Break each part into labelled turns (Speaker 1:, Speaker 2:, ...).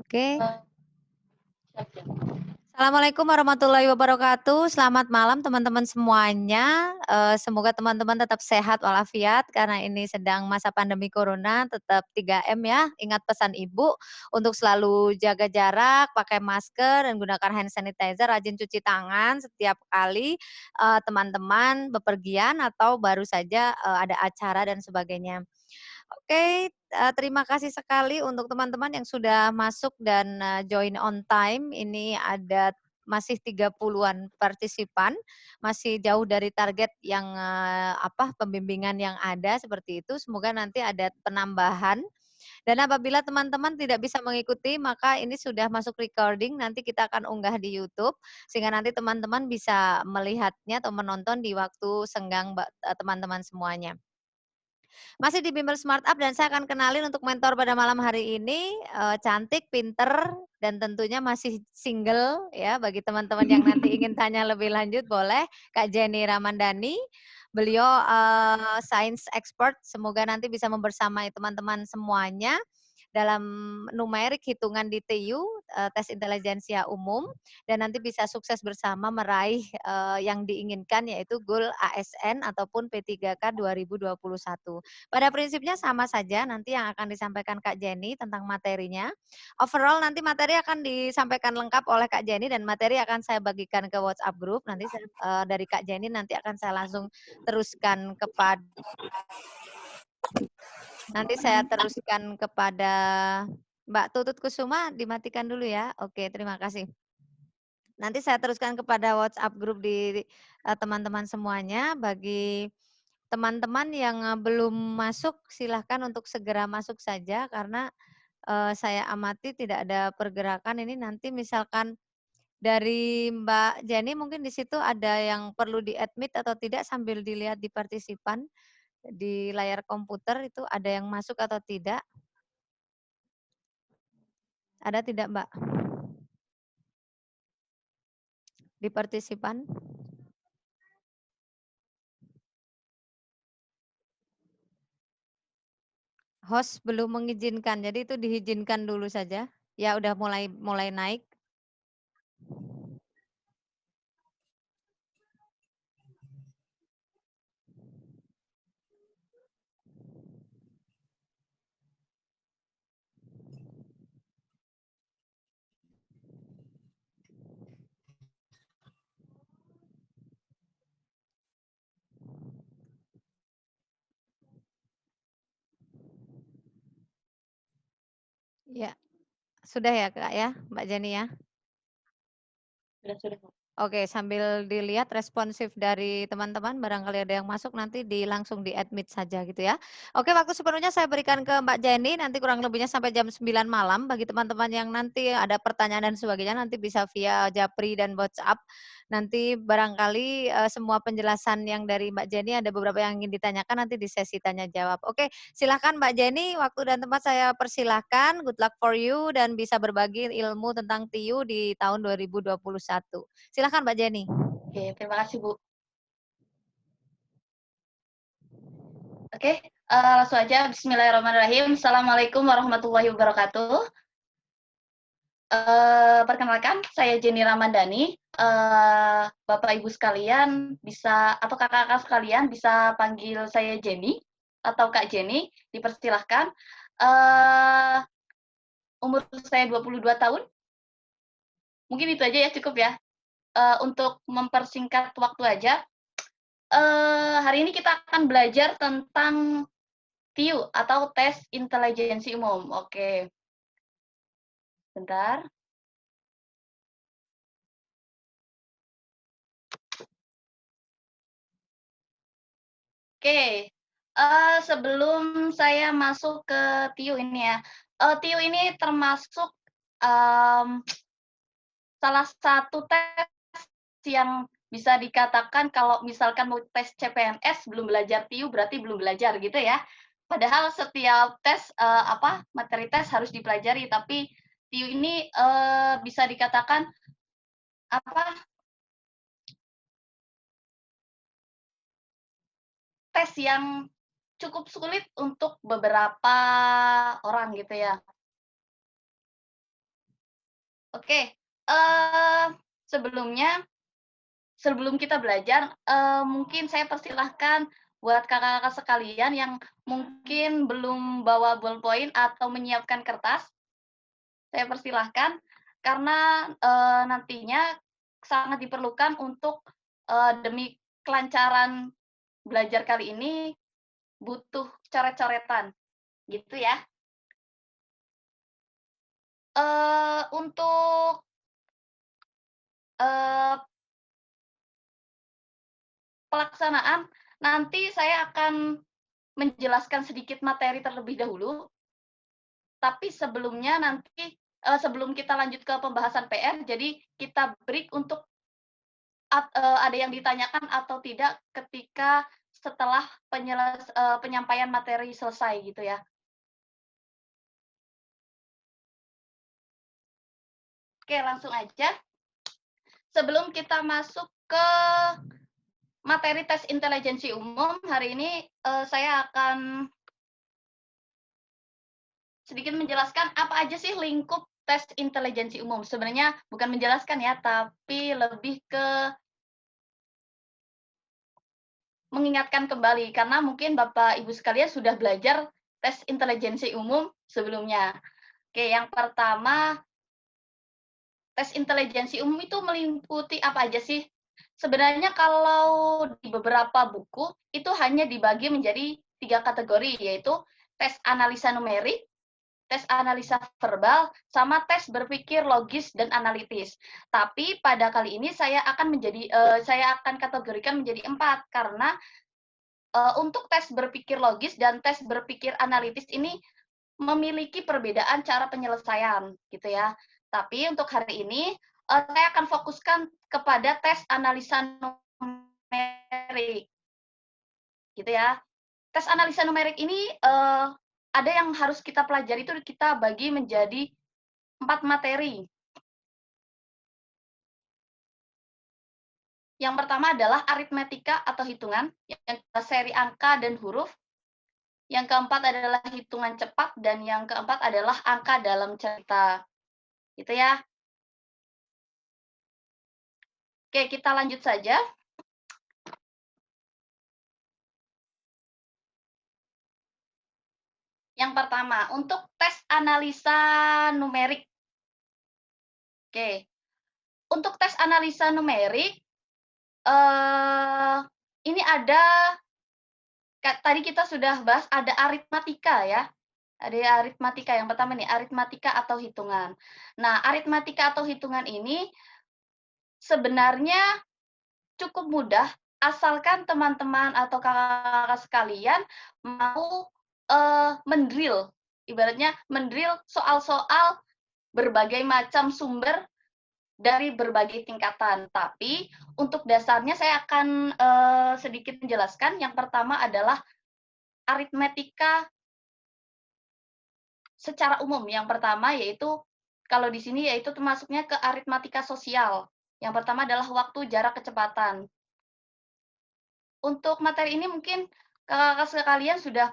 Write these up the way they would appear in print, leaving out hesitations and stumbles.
Speaker 1: Oke.
Speaker 2: Siap ya.
Speaker 1: Assalamualaikum warahmatullahi wabarakatuh. Selamat malam teman-teman semuanya, semoga teman-teman tetap sehat walafiat karena ini sedang masa pandemi corona, tetap 3M ya, ingat pesan Ibu untuk selalu jaga jarak, pakai masker, dan gunakan hand sanitizer, rajin cuci tangan setiap kali, teman-teman bepergian atau baru saja, ada acara dan sebagainya. Oke, terima kasih sekali untuk teman-teman yang sudah masuk dan, join on time. Ini ada masih 30-an partisipan, masih jauh dari target yang, pembimbingan yang ada seperti itu. Semoga nanti ada penambahan dan apabila teman-teman tidak bisa mengikuti, maka ini sudah masuk recording, nanti kita akan unggah di YouTube, sehingga nanti teman-teman bisa melihatnya atau menonton di waktu senggang teman-teman semuanya. Masih di Bimbel Smart Up dan saya akan kenalin untuk mentor pada malam hari ini, cantik, pinter, dan tentunya masih single ya, bagi teman-teman yang nanti ingin tanya lebih lanjut boleh, Kak Jenny Ramandhani. Beliau, science expert, semoga nanti bisa membersamai teman-teman semuanya dalam numerik hitungan di TIU, tes intelijensia umum, dan nanti bisa sukses bersama meraih, yang diinginkan yaitu goal ASN ataupun P3K 2021. Pada prinsipnya sama saja nanti yang akan disampaikan Kak Jenny tentang materinya. Overall nanti materi akan disampaikan lengkap oleh Kak Jenny dan materi akan saya bagikan ke WhatsApp group. Nanti saya, dari Kak Jenny nanti akan saya langsung teruskan kepada Mbak Tutut Kusuma, dimatikan dulu ya. Oke, terima kasih. Nanti saya teruskan kepada WhatsApp group di, teman-teman semuanya. Bagi teman-teman yang, belum masuk, silahkan untuk segera masuk saja karena, saya amati tidak ada pergerakan ini nanti misalkan dari Mbak Jenny mungkin di situ ada yang perlu di-admit atau tidak sambil dilihat di partisipan, di layar komputer itu ada yang masuk atau tidak? Ada tidak Mbak? Di partisipan? Host belum mengizinkan, jadi itu diizinkan dulu saja. Ya udah mulai mulai naik. Ya, sudah ya Kak ya, Mbak Jenny ya?
Speaker 2: Sudah.
Speaker 1: Oke, sambil dilihat responsif dari teman-teman, barangkali ada yang masuk nanti langsung di-admit saja gitu ya. Oke, waktu sepenuhnya saya berikan ke Mbak Jenny, nanti kurang lebihnya sampai jam 9 malam. Bagi teman-teman yang nanti ada pertanyaan dan sebagainya, nanti bisa via Japri dan WhatsApp. Nanti barangkali, semua penjelasan yang dari Mbak Jenny ada beberapa yang ingin ditanyakan nanti di sesi tanya jawab. Oke, silahkan Mbak Jenny, waktu dan tempat saya persilahkan, good luck for you dan bisa berbagi ilmu tentang TIU di tahun 2021. Silakan Mbak Jenny.
Speaker 2: Oke, terima kasih Bu. Oke, langsung aja bismillahirrahmanirrahim. Assalamualaikum warahmatullahi wabarakatuh. Perkenalkan saya Jenny Ramandhani, Bapak Ibu sekalian bisa atau kakak-kakak sekalian bisa panggil saya Jenny atau Kak Jenny, dipersilahkan. Eee, Umur saya 22 tahun, mungkin itu aja ya, cukup ya? Untuk mempersingkat waktu aja, hari ini kita akan belajar tentang TIU atau tes intelijensi umum. Oke, bentar. Oke, sebelum saya masuk ke TIU ini ya, TIU ini termasuk, mmm, salah satu tes yang bisa dikatakan kalau misalkan mau tes CPNS belum belajar TIU berarti belum belajar gitu ya. Padahal setiap tes, materi tes harus dipelajari, tapi TIU ini, bisa dikatakan, apa, tes yang cukup sulit untuk beberapa orang gitu ya. Oke, sebelumnya, sebelum kita belajar, mungkin saya persilahkan buat kakak-kakak sekalian yang mungkin belum bawa ballpoint atau menyiapkan kertas, saya persilahkan karena, nantinya sangat diperlukan untuk, demi kelancaran belajar kali ini butuh coret-coretan, gitu ya. Untuk, eee, pelaksanaan, nanti saya akan menjelaskan sedikit materi terlebih dahulu, tapi sebelumnya nanti, sebelum kita lanjut ke pembahasan PR, jadi kita break untuk ada yang ditanyakan atau tidak ketika setelah penyampaian materi selesai gitu ya. Oke, langsung aja. Sebelum kita masuk ke materi tes intelijensi umum, hari ini, saya akan sedikit menjelaskan apa aja sih lingkup tes intelijensi umum. Sebenarnya bukan menjelaskan ya, tapi lebih ke mengingatkan kembali, karena mungkin Bapak Ibu sekalian sudah belajar tes intelijensi umum sebelumnya. Oke, yang pertama, tes intelijensi umum itu meliputi apa aja sih? Sebenarnya kalau di beberapa buku, itu hanya dibagi menjadi 3 kategori, yaitu tes analisa numerik, tes analisa verbal, sama tes berpikir logis dan analitis. Tapi pada kali ini saya akan kategorikan menjadi 4 karena, untuk tes berpikir logis dan tes berpikir analitis ini memiliki perbedaan cara penyelesaian, gitu ya. Tapi untuk hari ini, saya akan fokuskan kepada tes analisa numerik, gitu ya. Tes analisa numerik ini, ada yang harus kita pelajari itu kita bagi menjadi 4 materi. Yang pertama adalah aritmetika atau hitungan, yang kedua seri angka dan huruf, yang keempat adalah hitungan cepat, dan yang keempat adalah angka dalam cerita. Gitu ya. Oke, kita lanjut saja. Yang pertama, untuk tes analisa numerik. Oke, untuk tes analisa numerik, eee, ini ada tadi kita sudah bahas ada aritmatika ya, ada aritmatika yang pertama nih, aritmatika atau hitungan. Nah, aritmatika atau hitungan ini sebenarnya cukup mudah, asalkan teman-teman atau kakak-kakak sekalian mau, mendrill, ibaratnya mendrill soal-soal berbagai macam sumber dari berbagai tingkatan. Tapi untuk dasarnya saya akan, sedikit menjelaskan. Yang pertama adalah aritmetika secara umum. Yang pertama yaitu kalau di sini yaitu termasuknya ke aritmatika sosial. Yang pertama adalah waktu, jarak, kecepatan. Untuk materi ini mungkin kakak-kakak sekalian sudah,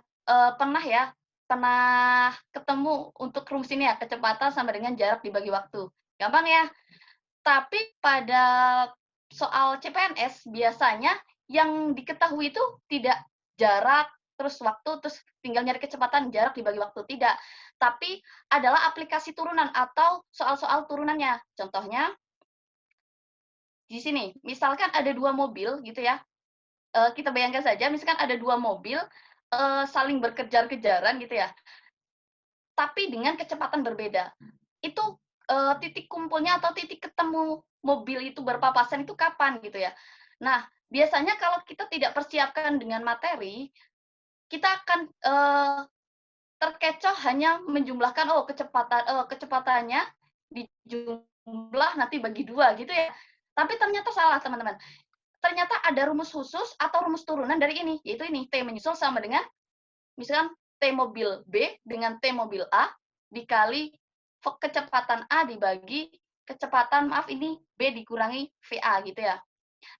Speaker 2: pernah ya, pernah ketemu untuk rumus ini ya, kecepatan sama dengan jarak dibagi waktu. Gampang ya? Tapi pada soal CPNS biasanya yang diketahui itu tidak jarak, terus waktu, terus tinggal nyari kecepatan, jarak dibagi waktu, tidak. Tapi adalah aplikasi turunan atau soal-soal turunannya. Contohnya di sini, misalkan ada 2 mobil gitu ya, kita bayangkan saja misalkan ada 2 mobil, saling berkejar-kejaran gitu ya, tapi dengan kecepatan berbeda. Itu, titik kumpulnya atau titik ketemu mobil itu berpapasan itu kapan gitu ya. Nah, biasanya kalau kita tidak persiapkan dengan materi, kita akan, terkecoh hanya menjumlahkan, oh kecepatannya dijumlah nanti bagi 2 gitu ya. Tapi ternyata salah teman-teman. Ternyata ada rumus khusus atau rumus turunan dari ini, yaitu ini, T menyusul sama dengan misalkan T mobil B dengan T mobil A dikali kecepatan A dibagi kecepatan maaf ini B dikurangi VA gitu ya.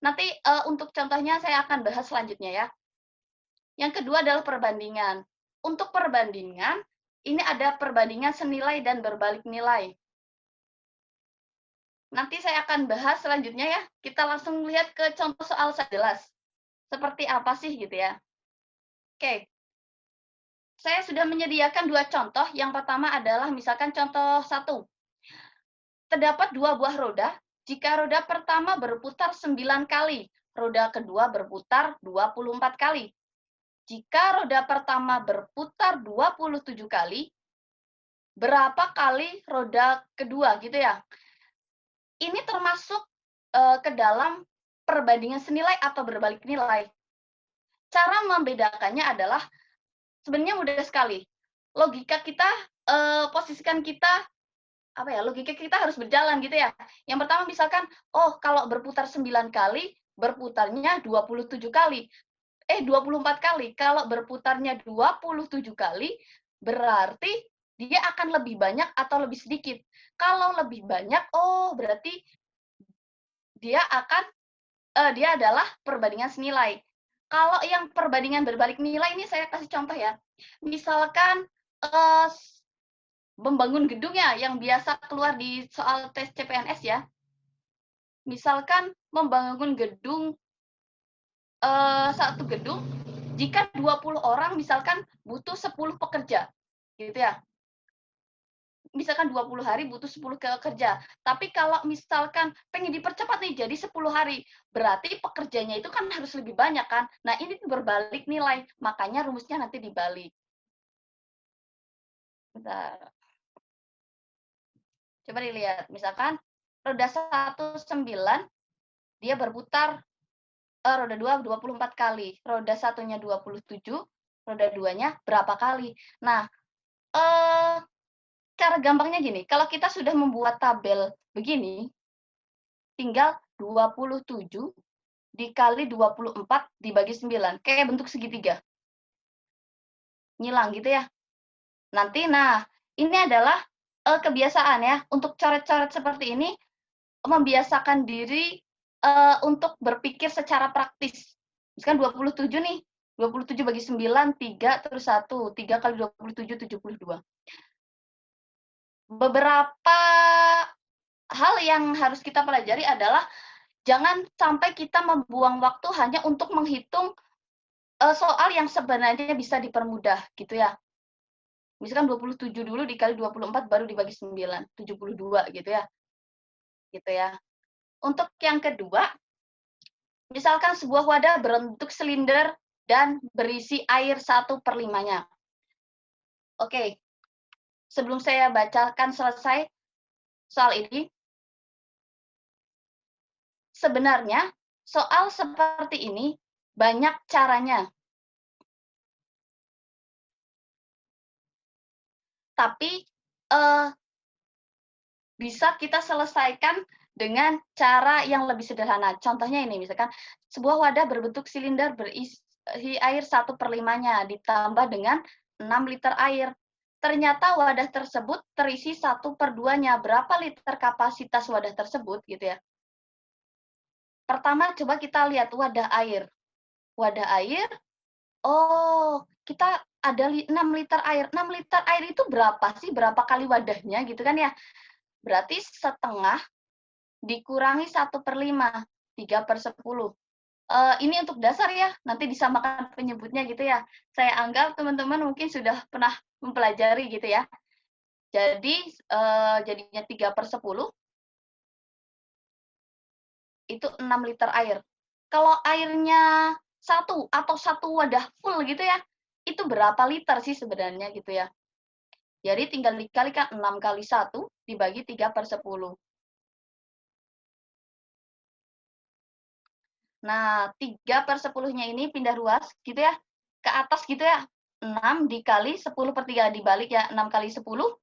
Speaker 2: Nanti, untuk contohnya saya akan bahas selanjutnya ya. Yang kedua adalah perbandingan. Untuk perbandingan, ini ada perbandingan senilai dan berbalik nilai. Nanti saya akan bahas selanjutnya ya. Kita langsung lihat ke contoh soal jelas. Seperti apa sih gitu ya. Oke, saya sudah menyediakan 2 contoh. Yang pertama adalah misalkan contoh 1. Terdapat 2 buah roda. Jika roda pertama berputar 9 kali, roda kedua berputar 24 kali. Jika roda pertama berputar 27 kali, berapa kali roda kedua gitu ya. Ini termasuk ke dalam perbandingan senilai atau berbalik nilai. Cara membedakannya adalah sebenarnya mudah sekali. Logika kita, posisikan kita, apa ya, logika kita harus berjalan gitu ya. Yang pertama misalkan, oh kalau berputar 9 kali, berputarnya 27 kali. 24 kali. Kalau berputarnya 27 kali, berarti dia akan lebih banyak atau lebih sedikit. Kalau lebih banyak, oh berarti dia adalah perbandingan senilai. Kalau yang perbandingan berbalik nilai ini saya kasih contoh ya. Misalkan, membangun gedung ya, yang biasa keluar di soal tes CPNS ya. Misalkan membangun gedung, satu gedung, jika 20 orang misalkan butuh 10 pekerja, gitu ya. Misalkan 20 hari butuh 10 pekerja. Tapi kalau misalkan pengen dipercepat nih jadi 10 hari, berarti pekerjanya itu kan harus lebih banyak kan. Nah, ini berbalik nilai, makanya rumusnya nanti dibalik. Bentar. Coba dilihat, misalkan roda 1 9, dia berputar, roda 2 24 kali, roda satunya 27, roda 2-nya berapa kali. Nah, cara gampangnya gini, kalau kita sudah membuat tabel begini, tinggal 27 dikali 24 dibagi 9, kayak bentuk segitiga. Ngilang gitu ya. Nanti, nah, ini adalah kebiasaan ya, untuk coret-coret seperti ini, membiasakan diri untuk berpikir secara praktis. Misalkan 27 nih, 27 bagi 9, 3, terus 1, 3 kali 27, 72. Beberapa hal yang harus kita pelajari adalah jangan sampai kita membuang waktu hanya untuk menghitung soal yang sebenarnya bisa dipermudah gitu ya. Misalkan 27 dulu dikali 24 baru dibagi 9, 72 gitu ya. Gitu ya. Untuk yang kedua, misalkan sebuah wadah berbentuk silinder dan berisi air 1/5-nya. Oke, sebelum saya bacakan selesai soal ini, sebenarnya soal seperti ini banyak caranya. Tapi bisa kita selesaikan dengan cara yang lebih sederhana. Contohnya ini, misalkan sebuah wadah berbentuk silinder berisi air 1/5-nya ditambah dengan 6 liter air. Ternyata wadah tersebut terisi 1/2-nya. Berapa liter kapasitas wadah tersebut gitu ya. Pertama coba kita lihat wadah air. Wadah air, oh kita ada 6 liter air. 6 liter air itu berapa sih? Berapa kali wadahnya gitu kan ya. Berarti setengah dikurangi 1/5, 3/10. Ini untuk dasar ya, nanti disamakan penyebutnya gitu ya. Saya anggap teman-teman mungkin sudah pernah mempelajari gitu ya. Jadi, jadinya 3/10 itu 6 liter air. Kalau airnya 1 atau 1 wadah full gitu ya, itu berapa liter sih sebenarnya gitu ya. Jadi tinggal dikalikan 6 kali 1 dibagi 3/10. Nah, 3/10-nya ini pindah ruas gitu ya, ke atas gitu ya, 6 dikali 10/3 dibalik ya, 6 kali 10,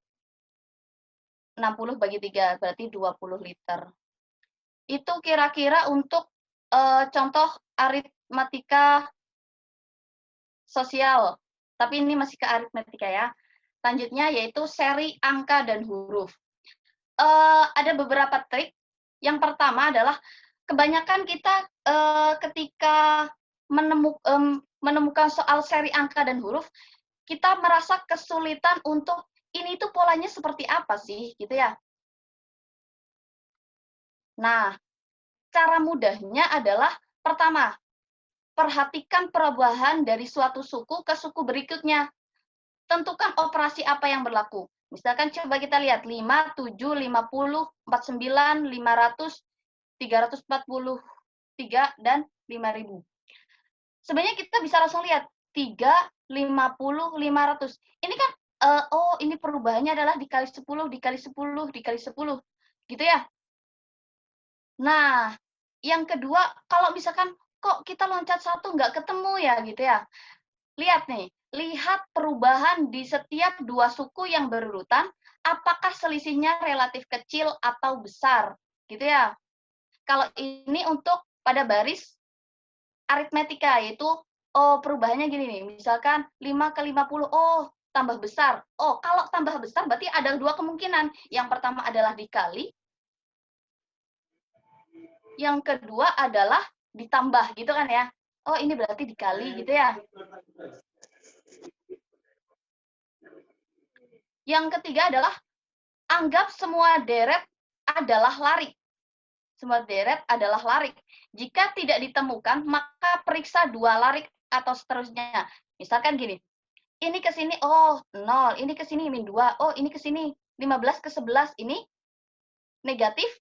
Speaker 2: 60 bagi 3, berarti 20 liter. Itu kira-kira untuk, contoh aritmatika sosial, tapi ini masih ke aritmatika ya. Selanjutnya yaitu seri angka dan huruf. Ada beberapa trik. Yang pertama adalah kebanyakan kita, ketika menemukan soal seri angka dan huruf, kita merasa kesulitan untuk, ini tuh polanya seperti apa sih, gitu ya. Nah, cara mudahnya adalah pertama, perhatikan perubahan dari suatu suku ke suku berikutnya. Tentukan operasi apa yang berlaku. Misalkan coba kita lihat 5, 7, 50, 49, 500, 343, dan 5.000. Sebenarnya kita bisa langsung lihat 3, 50, 500. Ini kan, oh ini perubahannya adalah dikali 10, dikali 10, dikali 10. Gitu ya. Nah, yang kedua, kalau misalkan kok kita loncat satu nggak ketemu ya gitu ya. Lihat nih, lihat perubahan di setiap dua suku yang berurutan, apakah selisihnya relatif kecil atau besar, gitu ya. Kalau ini untuk pada baris aritmetika, yaitu, oh perubahannya gini nih, misalkan 5 ke 50, oh tambah besar. Oh, kalau tambah besar berarti ada dua kemungkinan. Yang pertama adalah dikali, yang kedua adalah ditambah, gitu kan ya. Oh, ini berarti dikali, gitu ya. Yang ketiga adalah anggap semua deret adalah larik. Semua deret adalah larik. Jika tidak ditemukan, maka periksa dua larik atau seterusnya. Misalkan gini, ini ke sini, oh 0, ini ke sini min 2, oh ini ke sini 15 ke 11, ini negatif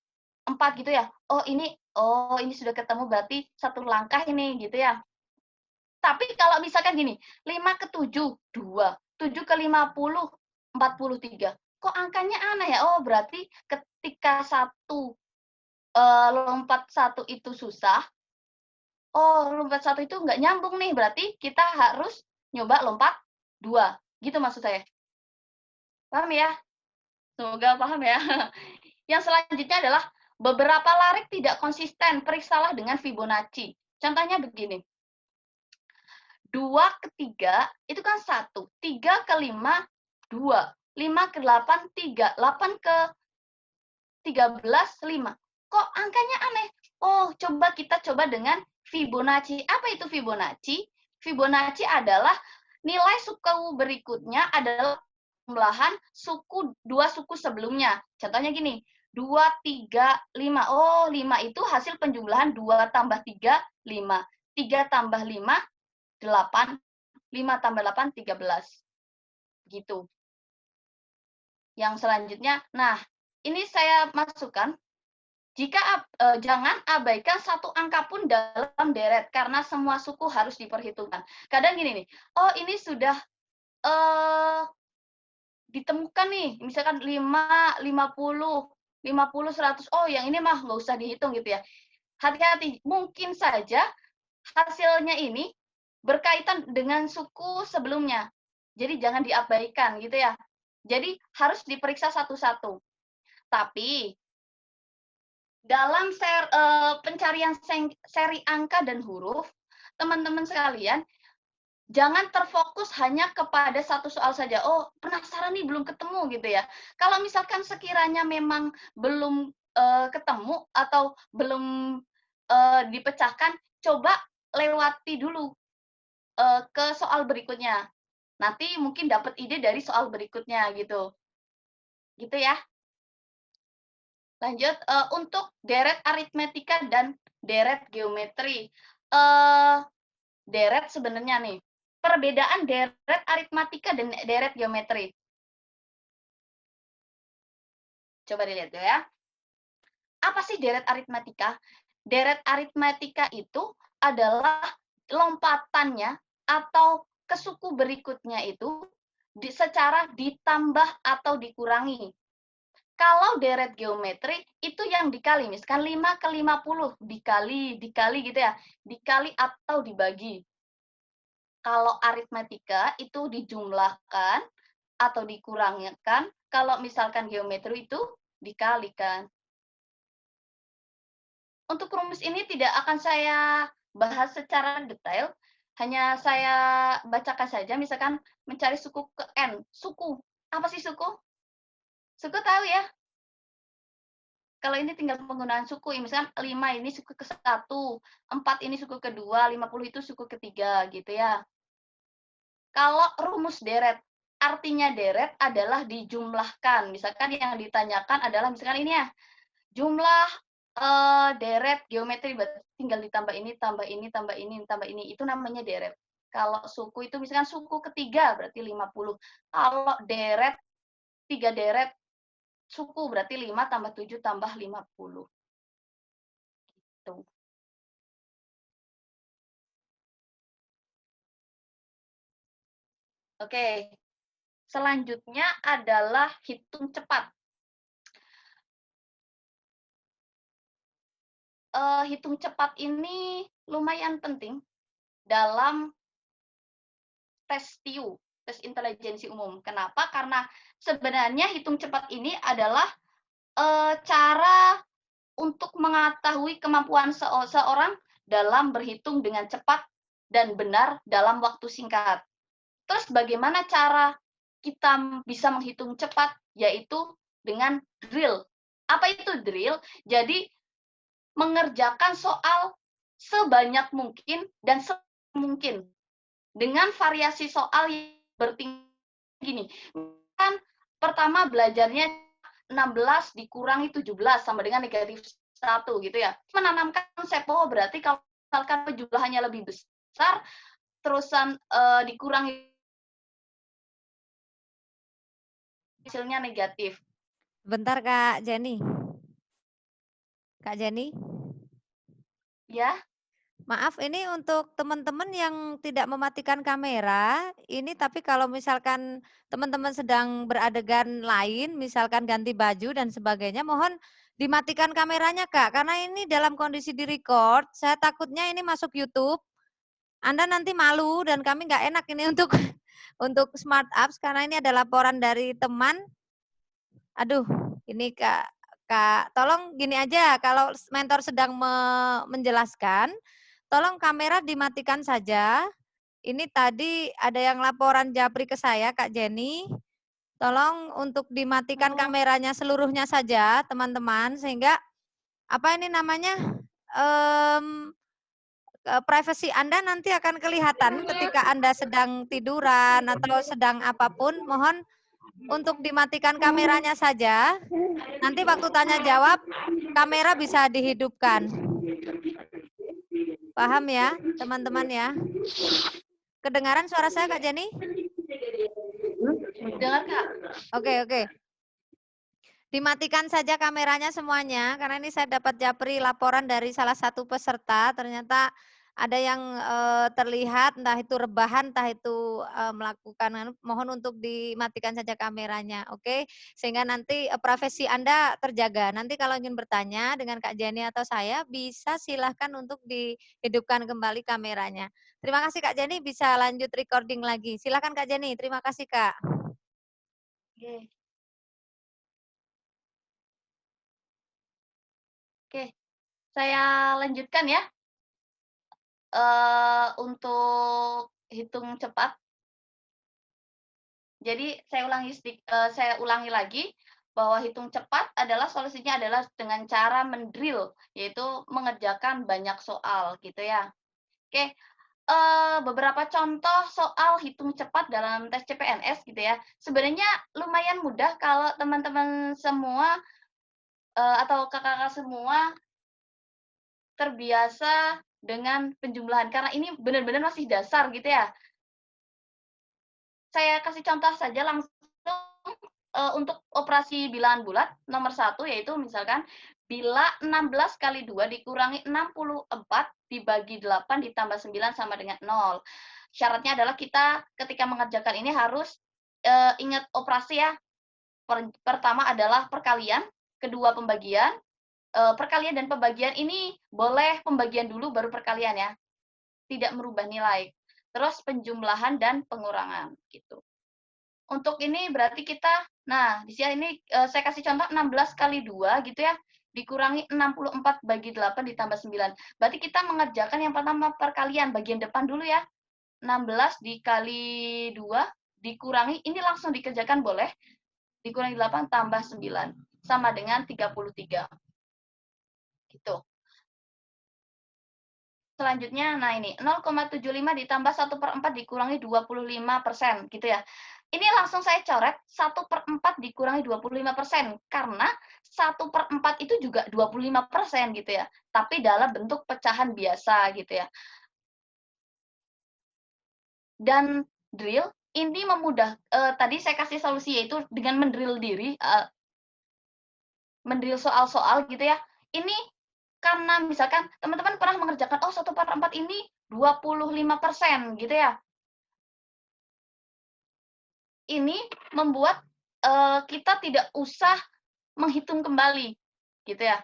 Speaker 2: 4 gitu ya. Oh ini sudah ketemu berarti satu langkah ini gitu ya. Tapi kalau misalkan gini, 5 ke 7, 2, 7 ke 50, 43. Kok angkanya aneh ya? Oh, berarti ketika lompat satu itu susah, oh lompat satu itu nggak nyambung nih, berarti kita harus nyoba lompat 2. Gitu maksud saya. Paham ya? Semoga paham ya. Yang selanjutnya adalah beberapa larik tidak konsisten, periksalah dengan Fibonacci. Contohnya begini. 2 ke 3 itu kan 1, 3 ke 5, 2, 5 ke 8, 3, 8 ke 13, 5. Kok angkanya aneh? Oh, kita coba dengan Fibonacci. Apa itu Fibonacci? Fibonacci adalah nilai suku berikutnya adalah jumlahan dua suku sebelumnya. Contohnya gini, 2, 3, 5. Oh, 5 itu hasil penjumlahan 2 tambah 3, 5. 3 tambah 5, 8. 5 tambah 8, 13. Gitu. Yang selanjutnya, nah, ini saya masukkan, jangan abaikan satu angka pun dalam deret, karena semua suku harus diperhitungkan. Kadang gini nih, oh ini sudah ditemukan nih, misalkan 5, 50, 50, 100, oh yang ini mah nggak usah dihitung gitu ya. Hati-hati, mungkin saja hasilnya ini berkaitan dengan suku sebelumnya. Jadi jangan diabaikan gitu ya. Jadi harus diperiksa satu-satu. Tapi dalam pencarian seri angka dan huruf, teman-teman sekalian, jangan terfokus hanya kepada satu soal saja. Oh, penasaran nih belum ketemu gitu ya. Kalau misalkan sekiranya memang belum ketemu atau belum dipecahkan, coba lewati dulu ke soal berikutnya. Nanti mungkin dapat ide dari soal berikutnya gitu. Gitu ya. Lanjut, untuk deret aritmetika dan deret geometri. Deret sebenarnya nih, perbedaan deret aritmetika dan deret geometri. Coba dilihat dulu ya. Apa sih deret aritmetika? Deret aritmetika itu adalah lompatannya atau ke suku berikutnya itu secara ditambah atau dikurangi. Kalau deret geometri itu yang dikali, misalkan 5 ke 50 dikali gitu ya, dikali atau dibagi. Kalau aritmetika itu dijumlahkan atau dikurangkan, kalau misalkan geometri itu dikalikan. Untuk rumus ini tidak akan saya bahas secara detail, hanya saya bacakan saja, misalkan mencari suku ke N. Suku, apa sih suku? Suku tahu ya? Kalau ini tinggal penggunaan suku, misalkan 5 ini suku ke-1, 4 ini suku ke-2, 50 itu suku ke-3, gitu ya. Kalau rumus deret, artinya deret adalah dijumlahkan. Misalkan yang ditanyakan adalah misalkan ini ya, jumlah Deret geometri berarti tinggal ditambah ini, tambah ini, tambah ini, tambah ini, itu namanya deret. Kalau suku itu misalkan suku ketiga berarti 50. Kalau deret, 3 deret suku berarti 5 tambah 7 tambah 50. Tuh. Oke, selanjutnya adalah hitung cepat. Hitung cepat ini lumayan penting dalam tes TIU, tes intelijensi umum. Kenapa? Karena sebenarnya hitung cepat ini adalah cara untuk mengetahui kemampuan seorang dalam berhitung dengan cepat dan benar dalam waktu singkat. Terus bagaimana cara kita bisa menghitung cepat? Yaitu dengan drill. Apa itu drill? Jadi mengerjakan soal sebanyak mungkin dan semungkin dengan variasi soal yang bertingkat gini. Kan pertama belajarnya 16 dikurangi 17 sama dengan negatif 1 gitu ya. Menanamkan konsep bahwa berarti kalau misalkan jumlahnya lebih besar, terusan dikurangi hasilnya negatif.
Speaker 1: Bentar Kak Jenny. Kak Jenny?
Speaker 2: Ya,
Speaker 1: Maaf, ini untuk teman-teman yang tidak mematikan kamera, ini tapi kalau misalkan teman-teman sedang beradegan lain, misalkan ganti baju dan sebagainya, mohon dimatikan kameranya Kak, karena ini dalam kondisi di-record, saya takutnya ini masuk YouTube, Anda nanti malu dan kami nggak enak ini untuk untuk Smart Apps, karena ini ada laporan dari teman. Aduh, ini Kak, tolong gini aja, kalau mentor sedang menjelaskan, tolong kamera dimatikan saja. Ini tadi ada yang laporan japri ke saya, Kak Jenny. Tolong untuk dimatikan kameranya seluruhnya saja, teman-teman, sehingga apa ini namanya, privasi Anda nanti akan kelihatan ketika Anda sedang tiduran atau sedang apapun. Mohon untuk dimatikan kameranya saja. Nanti waktu tanya jawab, kamera bisa dihidupkan. Paham ya, teman-teman ya? Kedengaran suara saya, Kak Jenny?
Speaker 2: dengar Kak.
Speaker 1: Oke. Dimatikan saja kameranya semuanya, karena ini saya dapat japri laporan dari salah satu peserta, ternyata ada yang terlihat, entah itu rebahan, entah itu melakukan, mohon untuk dimatikan saja kameranya, oke? Sehingga nanti privasi Anda terjaga. Nanti kalau ingin bertanya dengan Kak Jenny atau saya, bisa silahkan untuk dihidupkan kembali kameranya. Terima kasih Kak Jenny, bisa lanjut recording lagi. Silahkan Kak Jenny, terima kasih Kak.
Speaker 2: Oke. Oke, saya lanjutkan ya. Untuk hitung cepat. Jadi saya ulangi lagi bahwa hitung cepat adalah solusinya adalah dengan cara mendrill, yaitu mengerjakan banyak soal gitu ya. Oke, beberapa contoh soal hitung cepat dalam tes CPNS gitu ya. Sebenarnya lumayan mudah kalau teman-teman semua atau kakak-kakak semua terbiasa dengan penjumlahan karena ini benar-benar masih dasar gitu ya. Saya kasih contoh saja langsung untuk operasi bilangan bulat nomor 1 yaitu misalkan bila 16 kali 2 dikurangi 64 dibagi 8 ditambah 9 sama dengan 0. Syaratnya adalah kita ketika mengerjakan ini harus ingat operasi ya. Pertama adalah perkalian, kedua pembagian. Perkalian dan pembagian ini boleh pembagian dulu baru perkalian ya. Tidak merubah nilai. Terus penjumlahan dan pengurangan gitu. Untuk ini berarti kita nah, di sini saya kasih contoh 16 kali 2 gitu ya, dikurangi 64 bagi 8 ditambah 9. Berarti kita mengerjakan yang pertama perkalian, bagian depan dulu ya. 16 dikali 2 dikurangi, ini langsung dikerjakan boleh, dikurangi 8 tambah 9, sama dengan 33. Gitu. Selanjutnya, nah ini 0,75 ditambah 1/4 dikurangi 25%, gitu ya. ini langsung saya coret 1/4 dikurangi 25%, karena 1/4 itu juga 25% gitu ya, tapi dalam bentuk pecahan biasa gitu ya. Dan drill ini tadi saya kasih solusi yaitu dengan mendrill diri, mendrill soal-soal gitu ya. Ini karena misalkan teman-teman pernah mengerjakan, oh 1/4 ini 25% gitu ya. Ini membuat, kita tidak usah menghitung kembali, gitu ya.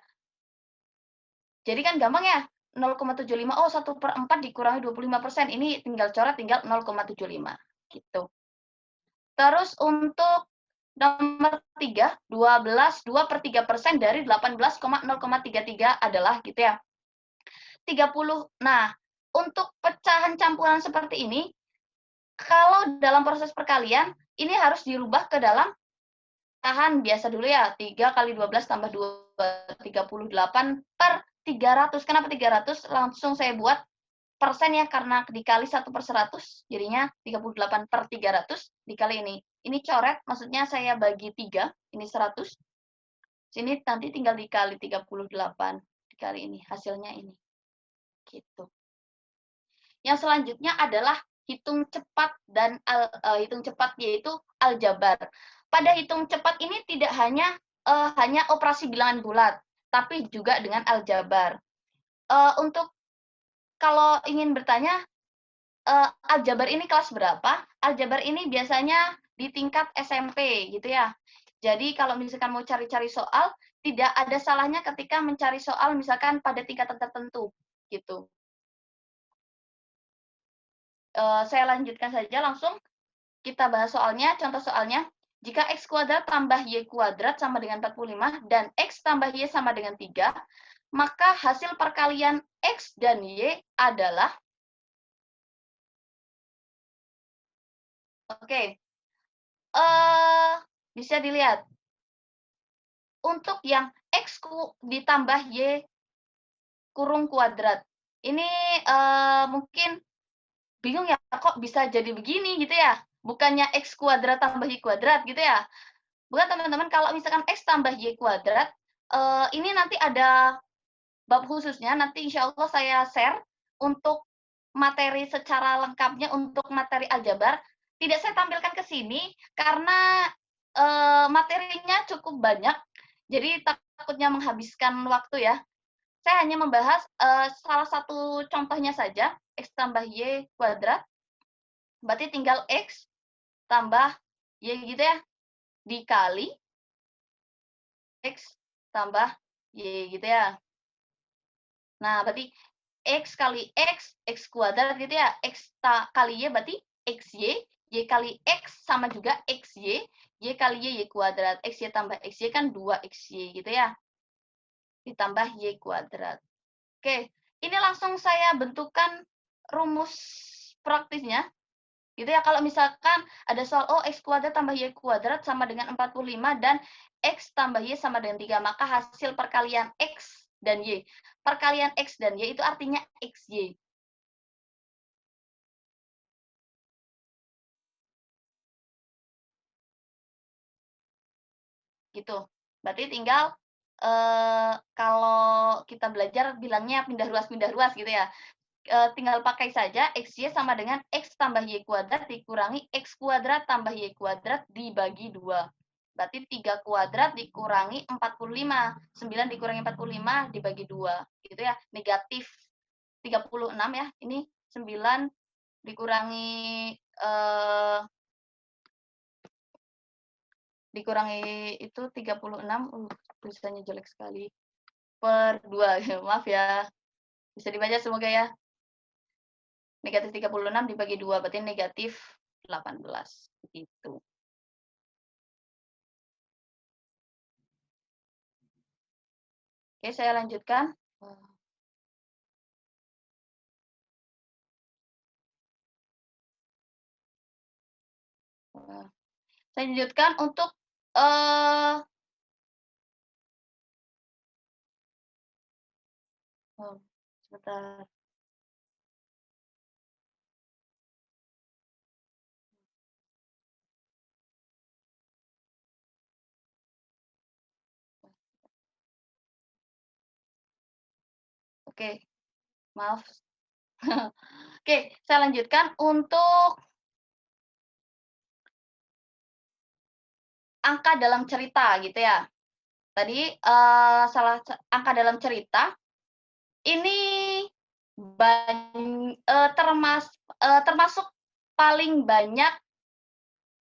Speaker 2: Jadi kan gampang ya, 0,75, oh 1/4 dikurangi 25%, ini tinggal coret tinggal 0,75, gitu. Terus untuk nomor 3, 12, 2/3% dari 18,033 adalah gitu ya, 30. Nah, untuk pecahan campuran seperti ini, kalau dalam proses perkalian, ini harus dirubah ke dalam tahan biasa dulu ya, 3 kali 12 tambah 2, 38/300. Kenapa 300? Langsung saya buat persen ya, karena dikali 1/100, jadinya 38/300 dikali ini. Ini coret, maksudnya saya bagi 3, ini 100, sini nanti tinggal dikali 38, dikali ini, hasilnya ini, gitu. Yang selanjutnya adalah hitung cepat hitung cepat yaitu aljabar. Pada hitung cepat ini tidak hanya operasi bilangan bulat, tapi juga dengan aljabar. Untuk kalau ingin bertanya, aljabar ini kelas berapa? Aljabar ini biasanya di tingkat SMP gitu ya. Jadi kalau misalkan mau cari-cari soal, tidak ada salahnya ketika mencari soal misalkan pada tingkatan tertentu, gitu. Saya lanjutkan saja langsung, kita bahas soalnya, contoh soalnya. Jika x kuadrat tambah y kuadrat sama dengan 45 dan x tambah y sama dengan 3, maka hasil perkalian x dan y adalah, oke, bisa dilihat. Untuk yang x ditambah y kurung kuadrat, ini mungkin bingung ya, kok bisa jadi begini gitu ya? Bukannya x kuadrat tambah y kuadrat gitu ya? Bukan teman-teman, kalau misalkan x tambah y kuadrat, ini nanti ada bab khususnya, nanti insya Allah saya share untuk materi secara lengkapnya untuk materi aljabar. Tidak saya tampilkan ke sini karena materinya cukup banyak, jadi takutnya menghabiskan waktu ya. Saya hanya membahas salah satu contohnya saja, x tambah y kuadrat, berarti tinggal x tambah y gitu ya, dikali x tambah y gitu ya. Nah, berarti x kali x kuadrat gitu ya, kali y berarti xy, y kali x sama juga xy, y kali y kuadrat, xy tambah xy kan 2xy gitu ya, ditambah y kuadrat. Oke, ini langsung saya bentukkan rumus praktisnya, gitu ya. Kalau misalkan ada soal, oh x kuadrat tambah y kuadrat sama dengan 45 dan x tambah y sama dengan 3, maka hasil perkalian x dan y. Perkalian x dan y itu artinya xy. Gitu. Berarti tinggal, kalau kita belajar bilangnya pindah ruas gitu ya. Tinggal pakai saja xy sama dengan x tambah y kuadrat dikurangi x kuadrat tambah y kuadrat dibagi 2. Berarti 3 kuadrat dikurangi 45, 9 dikurangi 45 dibagi 2, gitu ya, negatif 36 ya, ini 9 dikurangi, itu 36, tulisannya jelek sekali, per 2, maaf ya, bisa dibaca semoga ya. Negatif 36 dibagi 2, berarti negatif 18, gitu. Oke, saya lanjutkan. Saya lanjutkan untuk, sebentar. Oke, maaf. Oke, saya lanjutkan untuk angka dalam cerita gitu ya. Tadi, angka dalam cerita ini termasuk paling banyak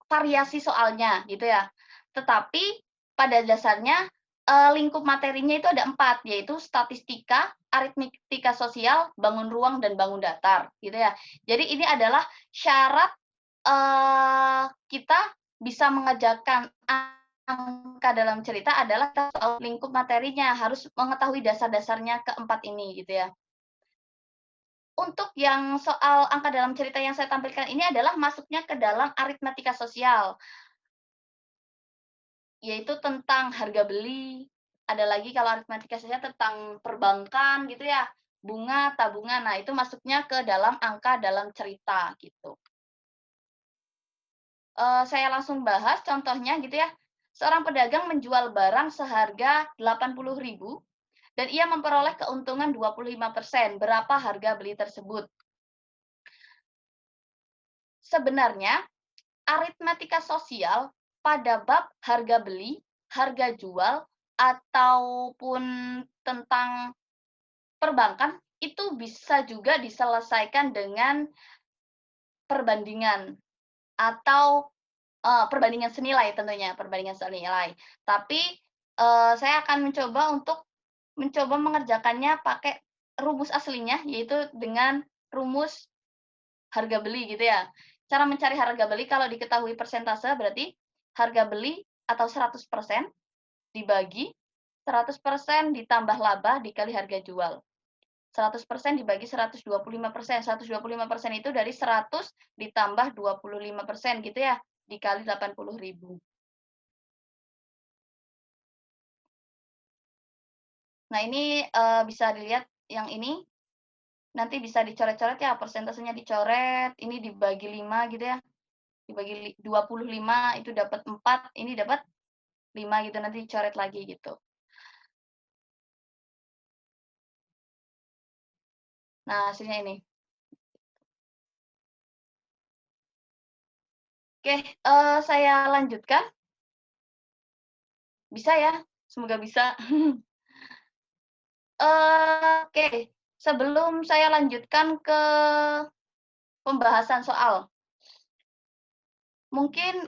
Speaker 2: variasi soalnya gitu ya. Tetapi pada dasarnya, lingkup materinya itu ada 4, yaitu statistika, aritmetika sosial, bangun ruang, dan bangun datar gitu ya. Jadi ini adalah syarat, kita bisa mengerjakan angka dalam cerita adalah soal lingkup materinya, harus mengetahui dasar-dasarnya keempat ini gitu ya. Untuk yang soal angka dalam cerita yang saya tampilkan ini adalah masuknya ke dalam aritmetika sosial, yaitu tentang harga beli, ada lagi kalau aritmetika sosial tentang perbankan gitu ya, bunga, tabungan. Nah, itu masuknya ke dalam angka dalam cerita gitu. Saya langsung bahas contohnya gitu ya. Seorang pedagang menjual barang seharga 80.000 dan ia memperoleh keuntungan 25%. Berapa harga beli tersebut? Sebenarnya aritmetika sosial pada bab harga beli, harga jual, ataupun tentang perbankan itu bisa juga diselesaikan dengan perbandingan atau, perbandingan senilai tentunya, perbandingan senilai. Tapi, saya akan mencoba mengerjakannya pakai rumus aslinya, yaitu dengan rumus harga beli gitu ya. Cara mencari harga beli kalau diketahui persentase berarti harga beli atau 100% dibagi 100% ditambah laba dikali harga jual. 100% dibagi 125%. 125% itu dari 100 ditambah 25% gitu ya, dikali 80.000. Nah ini, bisa dilihat yang ini, nanti bisa dicoret-coret ya, persentasenya dicoret, ini dibagi 5 gitu ya, dibagi 25 itu dapat 4, ini dapat 5 gitu, nanti dicoret lagi gitu. Nah, hasilnya ini. Oke, saya lanjutkan? Bisa ya? Semoga bisa. Oke, sebelum saya lanjutkan ke pembahasan soal, mungkin,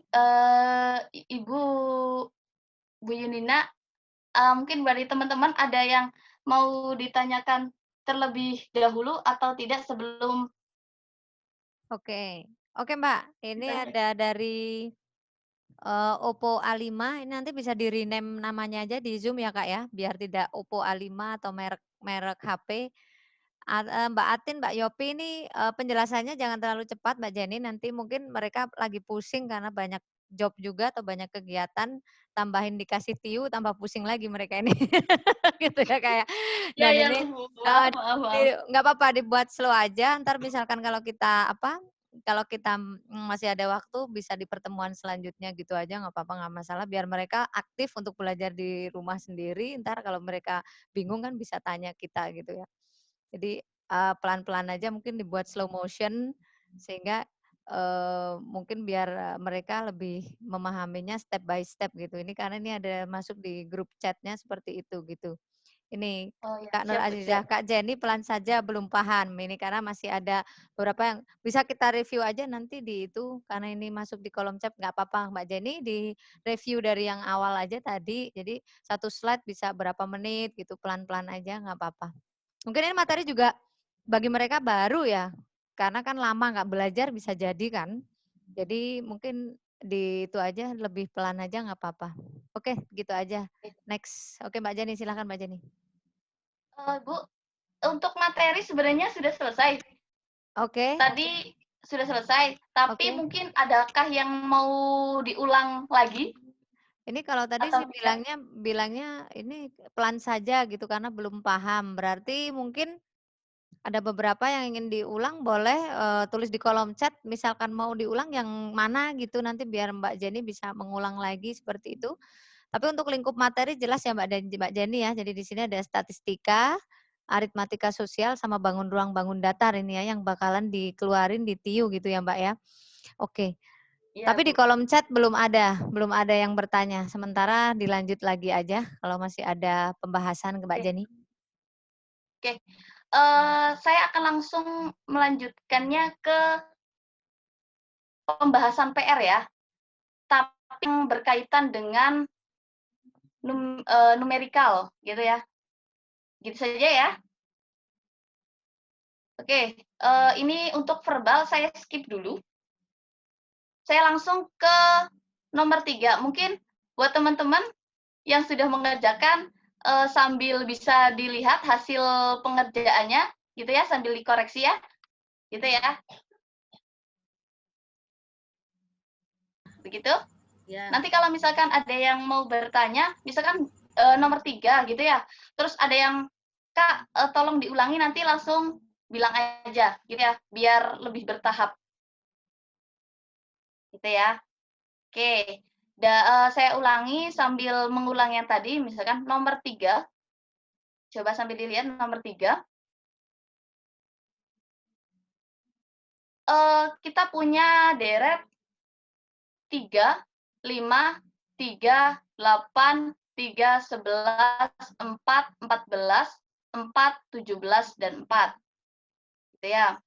Speaker 2: Ibu Bu Yunina, mungkin dari teman-teman ada yang mau ditanyakan terlebih dahulu atau tidak sebelum
Speaker 1: Oke. Oke, Mbak, ini
Speaker 2: ditanya?
Speaker 1: ada dari, Oppo A5, ini nanti bisa di-rename namanya aja di Zoom ya, Kak, ya, biar tidak Oppo A5 atau merek merek HP. Mbak Atin, Mbak Yopi ini, penjelasannya jangan terlalu cepat, Mbak Jenny, nanti mungkin mereka lagi pusing karena banyak job juga atau banyak kegiatan, tambahin dikasih TIU, tambah pusing lagi mereka ini. Gitu ya, Kak, ya.
Speaker 2: Ya
Speaker 1: Dan
Speaker 2: ya,
Speaker 1: ini,
Speaker 2: Bu,
Speaker 1: eee,
Speaker 2: maaf maaf maaf.
Speaker 1: nggak apa-apa dibuat slow aja, entar misalkan kalau kita, masih ada waktu bisa di pertemuan selanjutnya gitu aja nggak apa-apa, nggak masalah, biar mereka aktif untuk belajar di rumah sendiri, entar kalau mereka bingung kan bisa tanya kita gitu ya. Jadi, pelan-pelan aja mungkin dibuat slow motion sehingga, mungkin biar, mereka lebih memahaminya step by step gitu. Ini karena ini ada masuk di grup chat-nya seperti itu gitu. Ini
Speaker 2: Oh ya,
Speaker 1: Kak Nur
Speaker 2: siap Bu, siap.
Speaker 1: Azizah, Kak Jenny pelan saja belum paham ini karena masih ada beberapa yang bisa kita review aja nanti di itu, karena ini masuk di kolom chat nggak apa-apa Mbak Jenny di-review dari yang awal aja tadi, jadi satu slide bisa berapa menit gitu, pelan-pelan aja nggak apa-apa. Mungkin ini materi juga bagi mereka baru ya, karena kan lama nggak belajar bisa jadi kan. Jadi mungkin di itu aja lebih pelan aja nggak apa-apa. Oke, gitu aja. Next. Oke Mbak Jenny, silahkan Mbak Jenny.
Speaker 2: Bu, untuk materi sebenarnya sudah selesai.
Speaker 1: Oke,
Speaker 2: Tadi sudah selesai, tapi
Speaker 1: oke.
Speaker 2: mungkin adakah yang mau diulang lagi
Speaker 1: Ini kalau tadi
Speaker 2: atau
Speaker 1: sih
Speaker 2: tidak?
Speaker 1: bilangnya ini pelan saja gitu karena belum paham. Berarti mungkin ada beberapa yang ingin diulang boleh, tulis di kolom chat misalkan mau diulang yang mana gitu nanti biar Mbak Jenny bisa mengulang lagi seperti itu. Tapi untuk lingkup materi jelas ya Mbak Jenny ya, jadi di sini ada statistika, aritmatika sosial sama bangun ruang, bangun datar ini ya yang bakalan dikeluarin di TIU gitu ya Mbak ya. Oke.
Speaker 2: Iya,
Speaker 1: Tapi di
Speaker 2: Bu.
Speaker 1: kolom chat belum ada yang bertanya. Sementara dilanjut lagi aja kalau masih ada pembahasan ke Mbak
Speaker 2: Oke.
Speaker 1: Jenny.
Speaker 2: Oke. Saya akan langsung melanjutkannya ke pembahasan PR ya, tapi yang berkaitan dengan numerikal gitu ya. Gitu saja ya. Oke, ini untuk verbal saya skip dulu. Saya langsung ke nomor 3. Mungkin buat teman-teman yang sudah mengerjakan sambil bisa dilihat hasil pengerjaannya gitu ya, sambil dikoreksi ya. Gitu ya. Begitu?
Speaker 3: Ya.
Speaker 2: Nanti kalau misalkan ada yang mau bertanya, misalkan nomor 3 gitu ya. Terus ada yang, Kak, tolong diulangi, nanti langsung bilang aja gitu ya, biar lebih bertahap. Gitu ya. Oke. Saya ulangi sambil mengulang yang tadi, misalkan nomor 3. Coba sambil dilihat nomor 3. Kita punya deret 3, 5, 3, 8, 3, 11, 4, 14, 4, 17, dan 4. Gitu ya.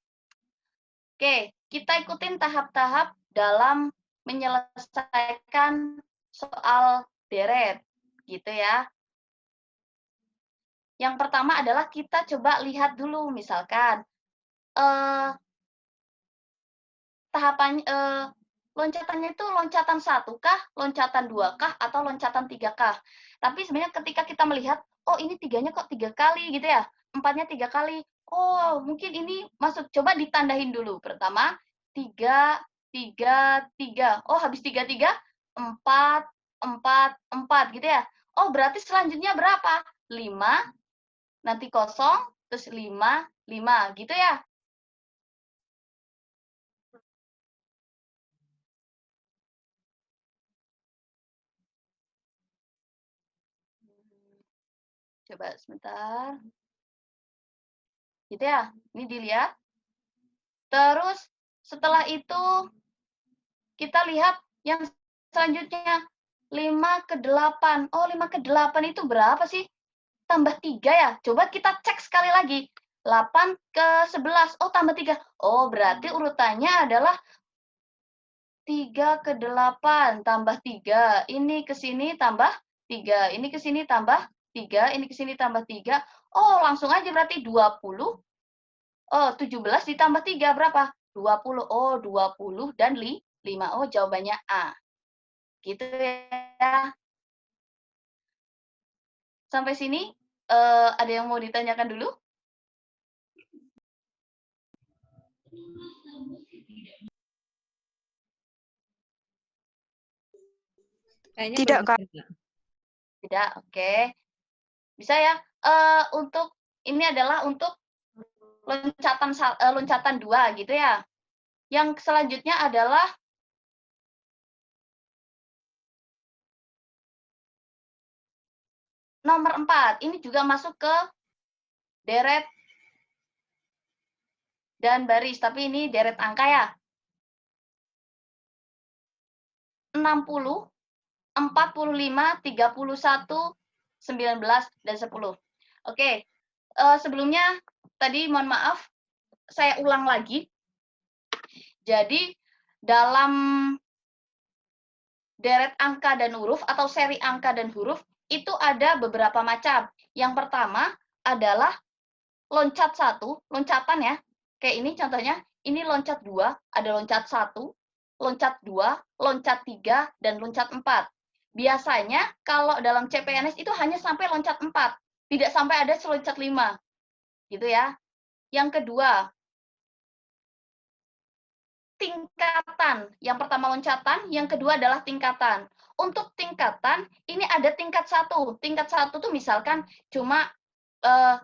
Speaker 2: Oke, kita ikutin tahap-tahap dalam menyelesaikan soal deret. Gitu ya. Yang pertama adalah kita coba lihat dulu, misalkan, loncatannya itu loncatan 1 kah, loncatan 2 kah, atau loncatan 3 kah. Tapi sebenarnya ketika kita melihat, oh ini 3-nya kok 3 kali gitu ya, 4-nya 3 kali, oh mungkin ini masuk, coba ditandain dulu. Pertama, 3, 3, 3. Oh habis 3, 3, 4, 4, 4 gitu ya. Oh berarti selanjutnya berapa? 5, nanti kosong, terus 5, 5 gitu ya. Coba sebentar. Gitu ya, ini dilihat. Terus setelah itu kita lihat yang selanjutnya 5 ke 8. Oh 5 ke 8 itu berapa sih? Tambah 3 ya? Coba kita cek sekali lagi. 8 ke 11. Oh tambah 3. Oh berarti urutannya adalah 3 ke 8 tambah 3. Ini ke sini tambah 3. Ini ke sini tambah 3. Ini ke sini tambah 3. Oh langsung aja berarti 20. Oh, 17 ditambah 3 berapa? 20. Oh, 20 dan 5. Oh, jawabannya A. Gitu ya. Sampai sini, ada yang mau ditanyakan dulu?
Speaker 1: Kayaknya
Speaker 3: Tidak,
Speaker 1: belum
Speaker 3: Kak.
Speaker 1: ada.
Speaker 2: Tidak, oke. Bisa ya. Untuk ini adalah untuk loncatan 2 gitu ya. Yang selanjutnya adalah nomor 4. Ini juga masuk ke deret dan baris, tapi ini deret angka ya. 60, 45, 31, 19, dan 10. Oke, sebelumnya tadi mohon maaf, saya ulang lagi. Jadi, dalam deret angka dan huruf atau seri angka dan huruf, itu ada beberapa macam. Yang pertama adalah loncat 1, loncatan ya. Kayak ini contohnya, ini loncat 2, ada loncat 1, loncat 2, loncat 3, dan loncat 4. Biasanya kalau dalam CPNS itu hanya sampai loncat 4, tidak sampai ada loncat 5. Gitu ya. Yang kedua, tingkatan. Yang pertama loncatan, yang kedua adalah tingkatan. Untuk tingkatan, ini ada tingkat 1. Tingkat 1 tuh misalkan cuma 1,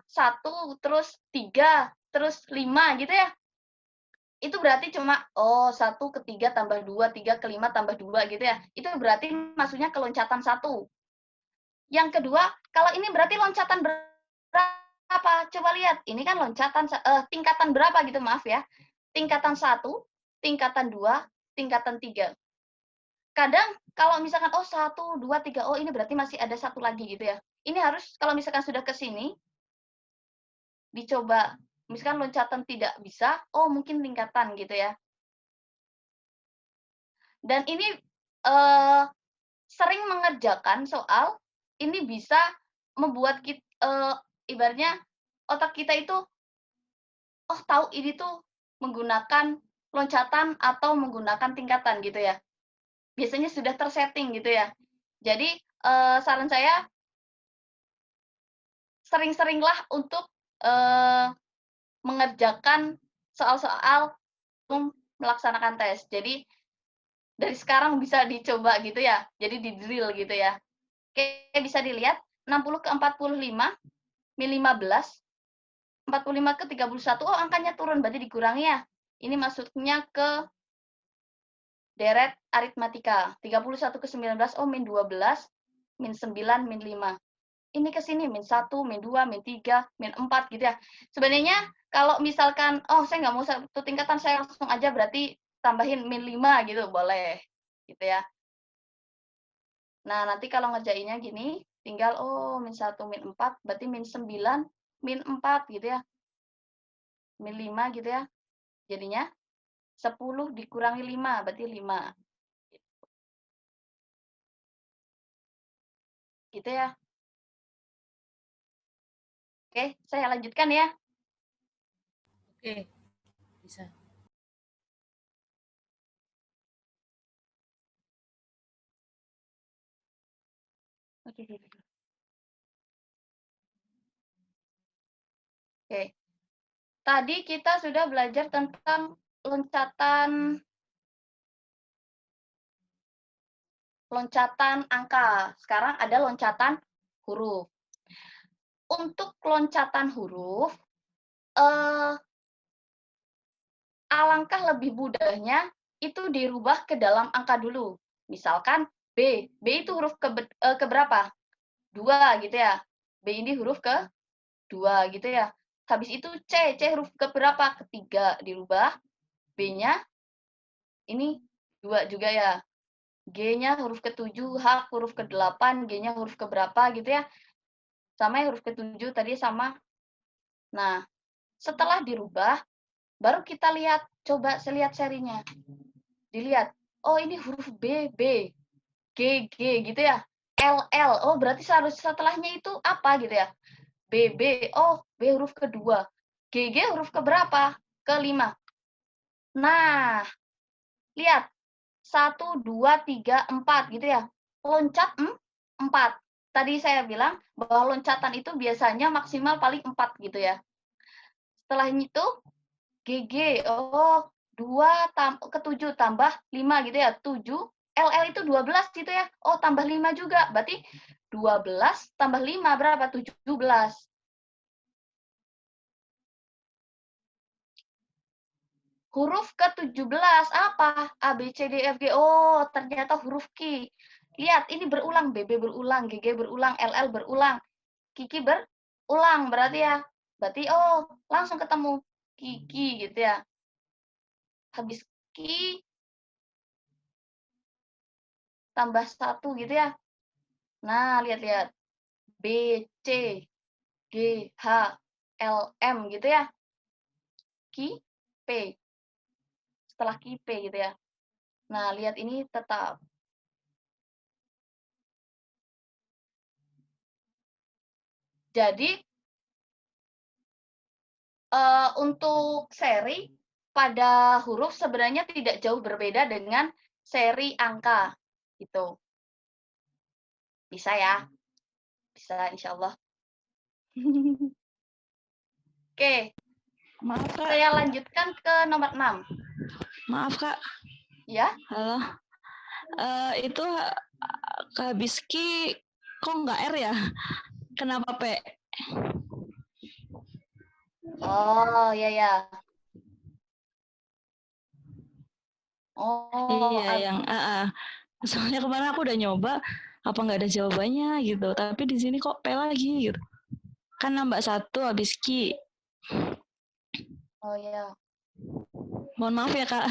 Speaker 2: terus 3, terus 5 gitu ya. Itu berarti cuma, oh 1 ke 3 tambah 2, 3 ke 5 tambah 2 gitu ya. Itu berarti masuknya ke loncatan 1. Yang kedua, kalau ini berarti loncatan berapa? coba lihat, ini kan loncatan tingkatan berapa gitu, maaf ya. Tingkatan 1, tingkatan 2, tingkatan 3. Kadang kalau misalkan, oh 1, 2, 3, oh ini berarti masih ada satu lagi gitu ya. Ini harus kalau misalkan sudah ke sini, dicoba, misalkan loncatan tidak bisa, oh mungkin tingkatan gitu ya. Dan ini sering mengerjakan soal, ini bisa membuat ibaratnya otak kita itu, oh tahu ini tuh menggunakan loncatan atau menggunakan tingkatan gitu ya. Biasanya sudah tersetting gitu ya. Jadi, saran saya sering-seringlah untuk, mengerjakan soal-soal sebelum melaksanakan tes. Jadi, dari sekarang bisa dicoba gitu ya, jadi di-drill gitu ya. Oke, bisa dilihat 60 ke 45, min 15, 45 ke 31, oh angkanya turun, berarti dikurangi ya. Ini maksudnya ke deret aritmatika. 31 ke 19, oh min 12, min 9, min 5. Ini ke sini min 1, min 2, min 3, min 4 gitu ya. Sebenarnya kalau misalkan, oh saya nggak mau satu tingkatan, saya langsung aja berarti tambahin min 5 gitu, boleh. Gitu ya. Nah, nanti kalau ngerjainnya gini, tinggal, oh min 1, min 4, berarti min 9, min 4 gitu ya. Min 5 gitu ya. Jadinya 10 dikurangi 5, berarti 5. Gitu ya. Oke, saya lanjutkan ya.
Speaker 3: Oke, bisa.
Speaker 2: Oke. Oke. Tadi kita sudah belajar tentang loncatan angka. Sekarang ada loncatan huruf. Untuk loncatan huruf, alangkah lebih mudahnya itu dirubah ke dalam angka dulu. Misalkan B. B itu huruf keberapa? 2 gitu ya. B ini huruf ke-2 gitu ya. Habis itu C. C huruf keberapa? Ketiga. Dirubah. B-nya ini 2 juga ya. G-nya huruf ke-7, H huruf ke-8, G-nya huruf keberapa gitu ya. Sama ya huruf ke-7 tadi sama. Nah, setelah dirubah, baru kita lihat, coba lihat serinya. Dilihat, oh ini huruf B, B, G, G gitu ya. L, L, oh berarti setelahnya itu apa gitu ya. B, B, oh B huruf kedua. G, G huruf keberapa? Kelima. Nah, lihat. 1, 2, 3, 4 gitu ya. Loncat 4. Tadi saya bilang bahwa loncatan itu biasanya maksimal paling 4 gitu ya. Setelah itu GG, oh 2 ke 7 tambah 5 gitu ya. 7, LL itu 12 gitu ya. Oh tambah 5 juga, berarti 12 tambah 5 berapa? 17. Huruf ke-17 apa? A, B, C, D, F, G. Oh, ternyata huruf Q. Lihat, ini berulang. BB berulang, GG berulang, LL berulang. Kiki berulang, berarti ya. Berarti, oh, langsung ketemu Kiki gitu ya. Habis Ki, tambah 1 gitu ya. Nah, lihat-lihat. B, C, G, H, L, M gitu ya. Ki, P. Setelah Ki, P gitu ya. Nah, lihat ini tetap. Jadi, untuk seri pada huruf sebenarnya tidak jauh berbeda dengan seri angka, gitu. Bisa ya? Bisa insya Allah. Oke,
Speaker 3: Maaf, Kak.
Speaker 2: saya lanjutkan ke nomor 6.
Speaker 3: Maaf, Kak.
Speaker 2: Ya,
Speaker 3: Halo. Itu habis Ki kok nggak R ya? Kenapa P?
Speaker 2: oh ya ya. Oh,
Speaker 3: Iya, yang soalnya kemarin aku udah nyoba, apa nggak ada jawabannya gitu. Tapi di sini kok P lagi gitu. Kan nambah 1 habis Ki.
Speaker 2: Oh ya.
Speaker 3: Mohon maaf ya, Kak.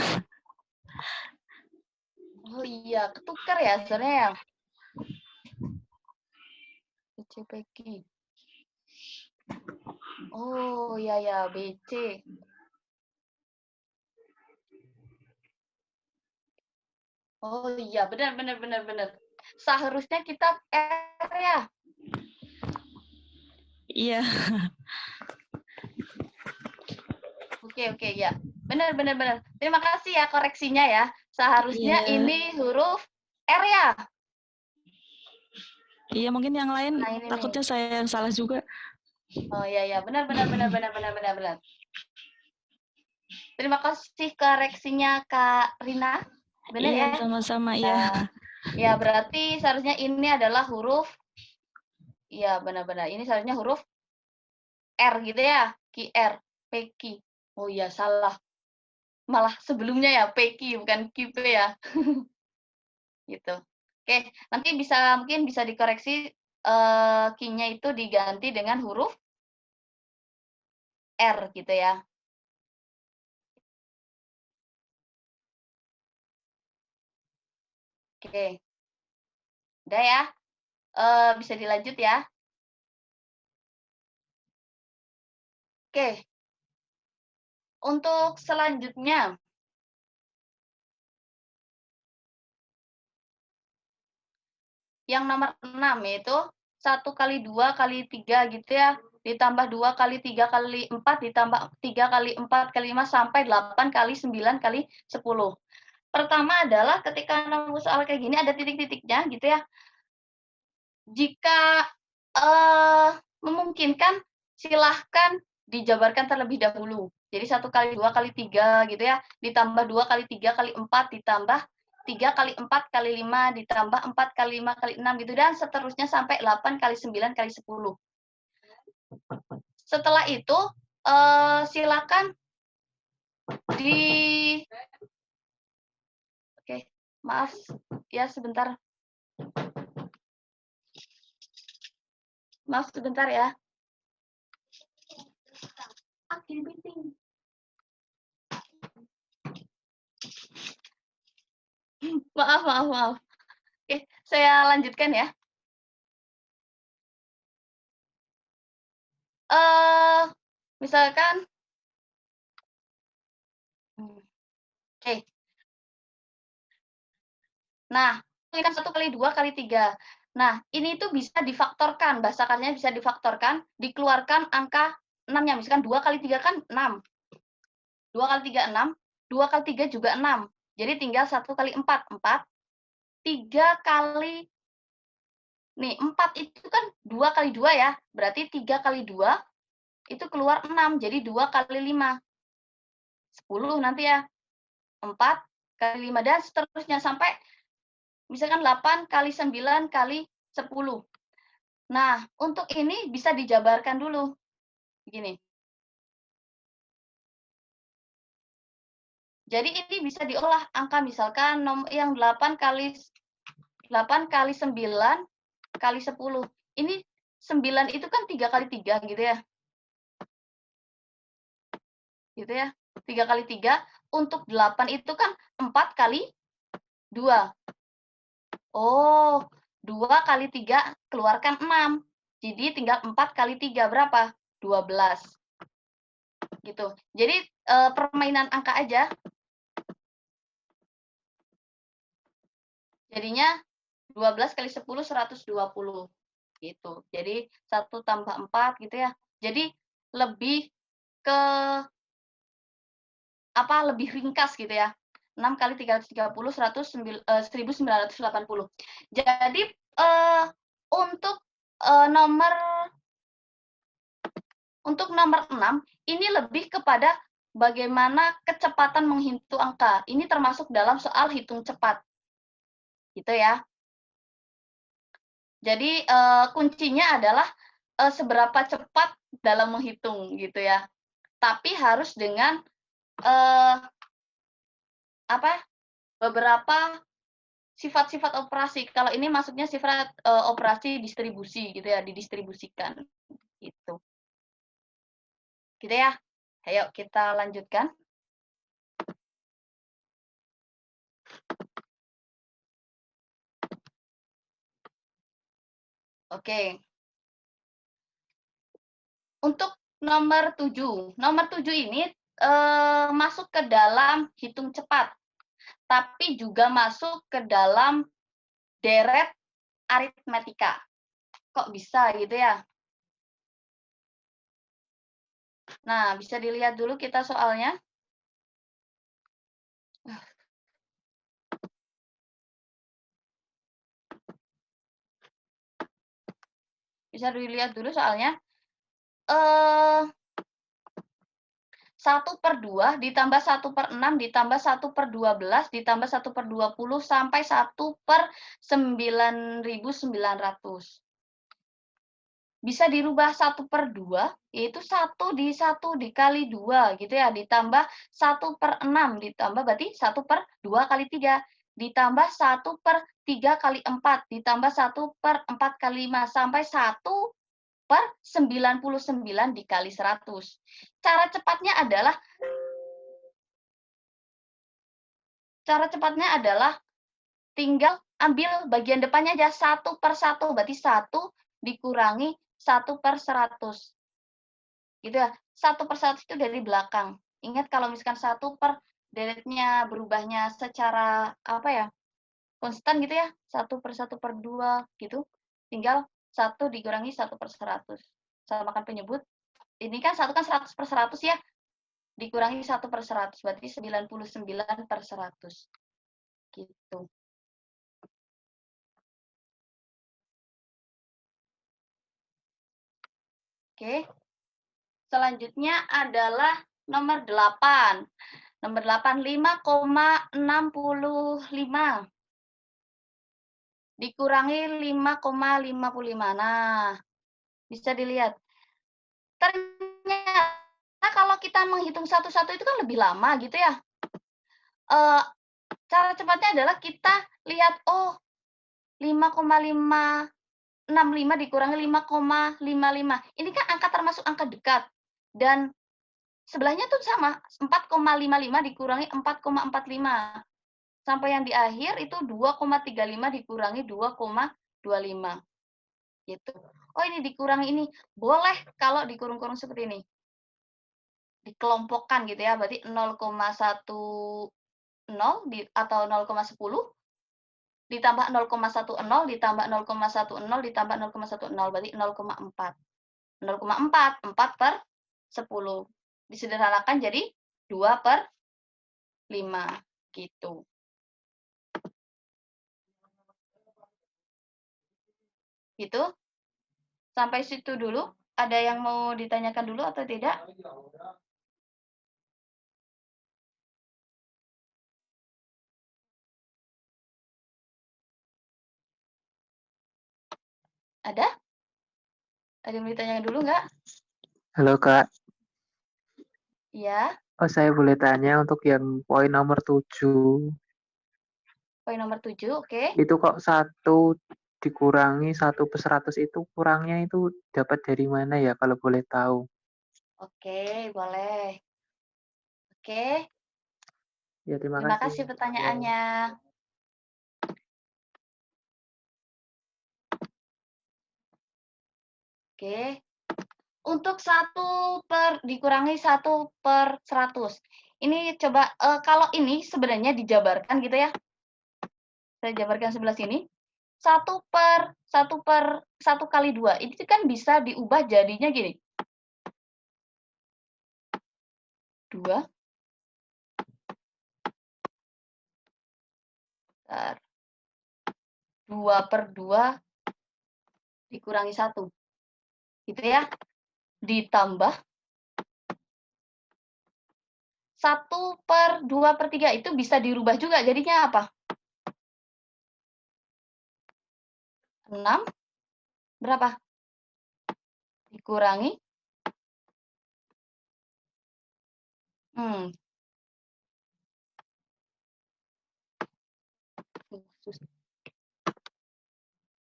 Speaker 2: Oh iya, ketukar ya sebenarnya yang BCPG. Oh iya ya, BC. Oh iya, benar benar benar benar. Seharusnya kita R ya.
Speaker 3: Iya.
Speaker 2: Oke ya. Benar benar benar. Terima kasih ya koreksinya ya. Seharusnya
Speaker 3: Iya.
Speaker 2: ini huruf R ya.
Speaker 3: Iya, mungkin yang lain
Speaker 2: Nah, ini nih.
Speaker 3: takutnya saya yang salah juga.
Speaker 2: Oh iya ya, benar benar benar benar benar benar benar. Terima kasih koreksinya Kak Rina. Benar
Speaker 3: Iya,
Speaker 2: ya?
Speaker 3: sama-sama ya.
Speaker 2: Ya, berarti seharusnya ini adalah huruf, ya benar-benar, ini seharusnya huruf R gitu ya, QR, Peki. Oh iya, salah. Malah sebelumnya ya, Peki, bukan QP ya. Gitu. Oke, nanti mungkin bisa dikoreksi, Q-nya itu diganti dengan huruf R gitu ya. Oke. Udah ya, bisa dilanjut ya. Oke. Untuk selanjutnya, yang nomor 6 yaitu 1 kali 2 kali 3 gitu ya, ditambah 2 kali 3 kali 4 ditambah 3 kali 4 kali 5 sampai 8 kali 9 kali 10. Pertama adalah ketika nemu soal kayak gini ada titik-titiknya gitu ya. Jika memungkinkan silahkan dijabarkan terlebih dahulu. Jadi 1 kali 2 kali 3 gitu ya, ditambah 2 kali 3 kali 4 ditambah 3 kali 4 kali 5 ditambah 4 kali 5 kali 6 gitu dan seterusnya sampai 8 kali 9 kali 10. Setelah itu silakan di Oke, maaf ya sebentar. Maaf sebentar ya. Meeting. Maaf. Oke, saya lanjutkan ya. Misalkan oke. Nah, ini kan 1 kali 2 kali 3. Nah, ini tuh bisa difaktorkan, bahasa kasarnya bisa difaktorkan, dikeluarkan angka 6-nya. Misalkan 2 kali 3 kan 6. 2 kali 3, 6. 2 kali 3 juga 6. Jadi tinggal 1 kali 4, 4. 3 kali nih, 4 itu kan 2 kali 2 ya, berarti 3 kali 2 itu keluar 6, jadi 2 kali 5. 10 nanti ya. 4 kali 5 dan seterusnya sampai misalkan 8 kali 9 kali 10. Nah, untuk ini bisa dijabarkan dulu. Begini. Jadi ini bisa diolah angka misalkan yang 8 kali 9 kali 10. Ini 9 itu kan 3 kali 3 gitu ya. Gitu ya. 3 kali 3. Untuk 8 itu kan 4 kali 2. Oh, 2 kali 3 keluarkan 6. Jadi tinggal 4 kali 3 berapa? 12. Gitu. Jadi permainan angka aja. Jadinya 12 kali 10 120 gitu. Jadi 1 tambah 4 gitu ya. Jadi lebih ke lebih ringkas gitu ya. 6 kali 330 1980. Jadi untuk nomor 6 ini lebih kepada bagaimana kecepatan menghitung angka. Ini termasuk dalam soal hitung cepat. Gitu ya. Jadi kuncinya adalah seberapa cepat dalam menghitung gitu ya. Tapi harus dengan beberapa sifat-sifat operasi. Kalau ini maksudnya sifat operasi distribusi gitu ya, didistribusikan gitu. Gitu ya. Ayo kita lanjutkan. Oke. Untuk nomor 7. Nomor 7 ini masuk ke dalam hitung cepat, tapi juga masuk ke dalam deret aritmetika. Kok bisa gitu ya? Nah, bisa dilihat dulu kita soalnya. Bisa dilihat dulu soalnya. 1/2 ditambah 1/6 ditambah 1/12 ditambah 1/20 sampai 1/9.900. Bisa dirubah 1/2, yaitu 1 dikali 2 gitu ya, ditambah 1/6 ditambah berarti 1/2 kali 3 ditambah 1/3 kali 4 ditambah 1/4 kali 5 sampai 1/99 dikali 100. Cara cepatnya adalah tinggal ambil bagian depannya aja 1/1, berarti 1 dikurangi 1/100. Gitu ya. 1/100 itu dari belakang. Ingat kalau misalkan 1 per deretnya berubahnya secara apa ya? Konstan gitu ya. 1/1/2 gitu. Tinggal 1 dikurangi 1/100. Samakan penyebut. Ini kan 1 kan 100/100 ya. Dikurangi 1/100 berarti 99/100. Gitu. Oke. Selanjutnya adalah nomor 8. Nomor 8, 5,65 dikurangi 5,55. Nah, bisa dilihat. Ternyata kalau kita menghitung satu-satu itu kan lebih lama gitu ya. Cara cepatnya adalah kita lihat, oh 5,565 dikurangi 5,55. Ini kan angka termasuk angka dekat. Dan sebelahnya tuh sama, 4,55 dikurangi 4,45. Sampai yang di akhir itu 2,35 dikurangi 2,25. Gitu. Oh, ini dikurangi ini. Boleh kalau dikurung-kurung seperti ini. Dikelompokkan gitu ya, berarti 0,10 atau 0,10 ditambah 0,10 ditambah 0,10 ditambah 0,10 berarti 0,4. 0,4, 4/10. Disederhanakan jadi 2/5 gitu. Gitu. Sampai situ dulu. Ada yang mau ditanyakan dulu atau tidak? Ada? Ada yang mau ditanyakan dulu nggak?
Speaker 4: Halo Kak,
Speaker 2: Ya,
Speaker 4: oh saya boleh tanya untuk yang poin nomor 7,
Speaker 2: poin nomor 7, oke.
Speaker 4: itu kok 1 dikurangi 1/100 itu kurangnya itu dapat dari mana ya kalau boleh tahu?
Speaker 2: Oke, boleh. Oke,
Speaker 4: Ya terima
Speaker 2: terima
Speaker 4: kasih.
Speaker 2: kasih pertanyaannya. Oke. Untuk 1 dikurangi 1/100. Ini coba, kalau ini sebenarnya dijabarkan gitu ya. Saya jabarkan sebelah sini. 1 kali 2. Itu kan bisa diubah jadinya gini. 2. 2/2 dikurangi 1. Gitu ya. Ditambah 1/2/3 itu bisa dirubah juga jadinya apa? 6 berapa? Dikurangi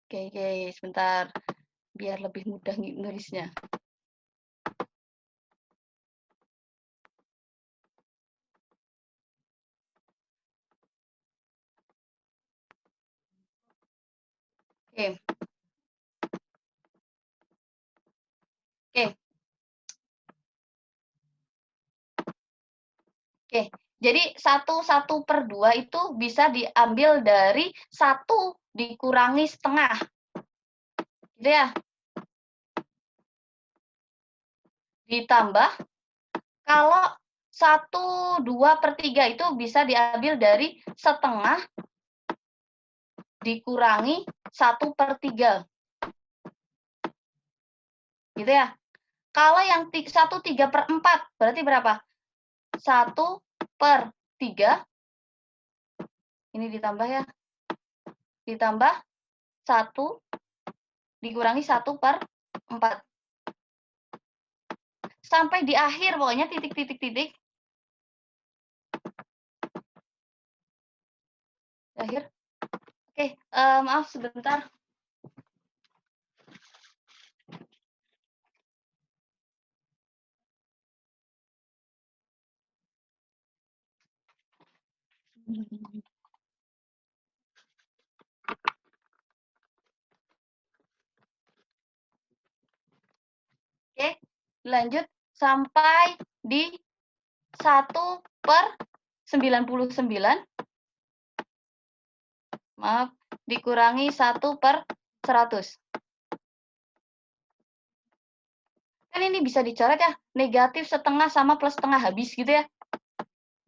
Speaker 2: Oke, sebentar biar lebih mudah nulisnya. Oke. Oke. Oke, jadi 1/2 itu bisa diambil dari 1 dikurangi setengah. Gitu ya. Ditambah, kalau 1/2/3 itu bisa diambil dari setengah dikurangi 1/3. Gitu ya. Kalau yang 1/3/4, berarti berapa? 1/3, ini ditambah ya. Ditambah 1 dikurangi 1/4. Sampai di akhir pokoknya titik. Akhir. Oke, maaf sebentar. Oke, lanjut sampai di 1/99. Maaf, dikurangi 1/100. Kan ini bisa dicoret ya, negatif setengah sama plus setengah habis gitu ya.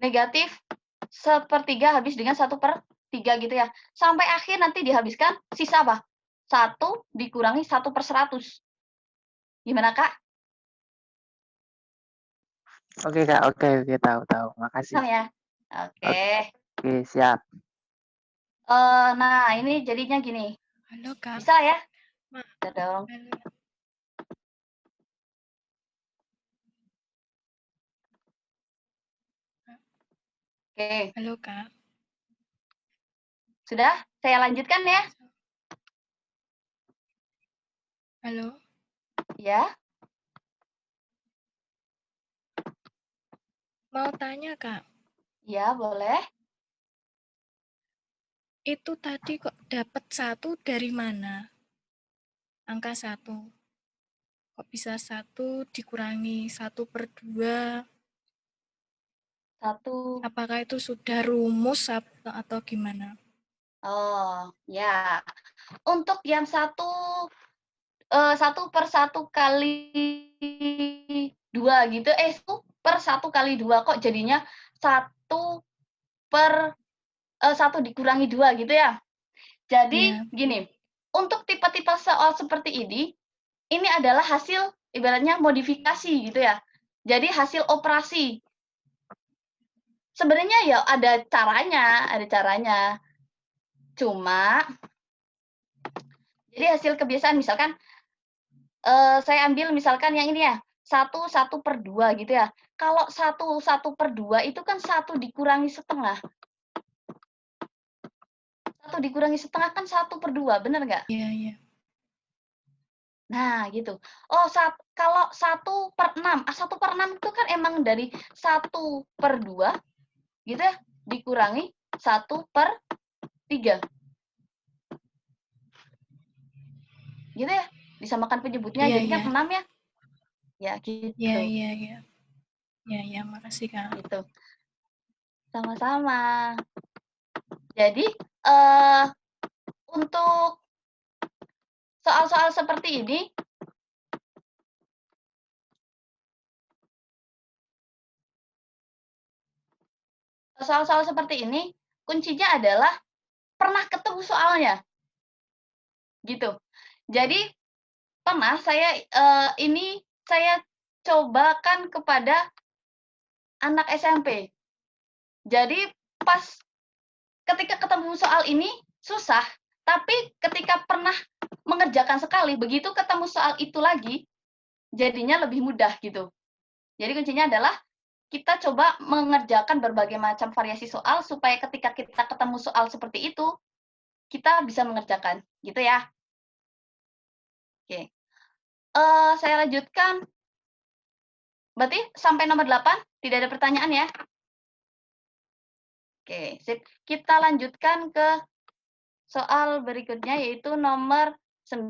Speaker 2: Negatif 1/3 habis dengan 1/3 gitu ya. Sampai akhir nanti dihabiskan sisa apa? 1 dikurangi 1/100. Gimana, Kak?
Speaker 4: Oke, Kak. Oke, tahu. Makasih.
Speaker 2: Paham ya? Oke.
Speaker 4: Oke, siap.
Speaker 2: Nah, ini jadinya gini.
Speaker 5: Halo, Kak.
Speaker 2: Bisa ya?
Speaker 5: Ma-
Speaker 2: Bisa dong.
Speaker 5: Halo.
Speaker 2: Oke.
Speaker 5: Halo, Kak.
Speaker 2: Sudah? Saya lanjutkan ya?
Speaker 5: Halo.
Speaker 2: Ya.
Speaker 5: Mau tanya, Kak.
Speaker 2: Ya, boleh.
Speaker 5: Itu tadi kok dapat 1 dari mana? Angka 1. Kok bisa 1 dikurangi 1/2?
Speaker 2: 1.
Speaker 5: Apakah itu sudah rumus atau gimana?
Speaker 2: Oh, ya. Untuk yang 1/1 kali 2 gitu, 1/1 kali 2 kok jadinya 1 dikurangi 2 gitu ya. Jadi
Speaker 5: Iya.
Speaker 2: gini, untuk tipe-tipe soal seperti ini adalah hasil ibaratnya modifikasi gitu ya. Jadi hasil operasi. Sebenarnya ya ada caranya. Cuma jadi hasil kebiasaan misalkan saya ambil misalkan yang ini ya, 1/2 gitu ya. Kalau 1/2 itu kan 1 dikurangi setengah. 1 dikurangi setengah kan 1/2, bener nggak?
Speaker 5: Iya.
Speaker 2: Nah, gitu. Oh, kalau 1/6, 1/6 itu kan emang dari 1/2, gitu ya, dikurangi 1/3. Gitu ya, disamakan penyebutnya,
Speaker 5: Iya,
Speaker 2: jadi kan
Speaker 5: iya.
Speaker 2: 6 ya. Ya, gitu.
Speaker 5: Iya. Ya, makasih, Kak.
Speaker 2: Gitu. Sama-sama. Jadi, untuk soal-soal seperti ini, kuncinya adalah pernah ketemu soalnya. Gitu. Jadi, pernah saya cobakan kepada anak SMP. Jadi, pas ketika ketemu soal ini susah, tapi ketika pernah mengerjakan sekali, begitu ketemu soal itu lagi, jadinya lebih mudah gitu. Jadi kuncinya adalah kita coba mengerjakan berbagai macam variasi soal supaya ketika kita ketemu soal seperti itu, kita bisa mengerjakan, gitu ya. Oke. Saya lanjutkan. Berarti sampai nomor 8 tidak ada pertanyaan ya? Oke, sip. Kita lanjutkan ke soal berikutnya yaitu nomor 9.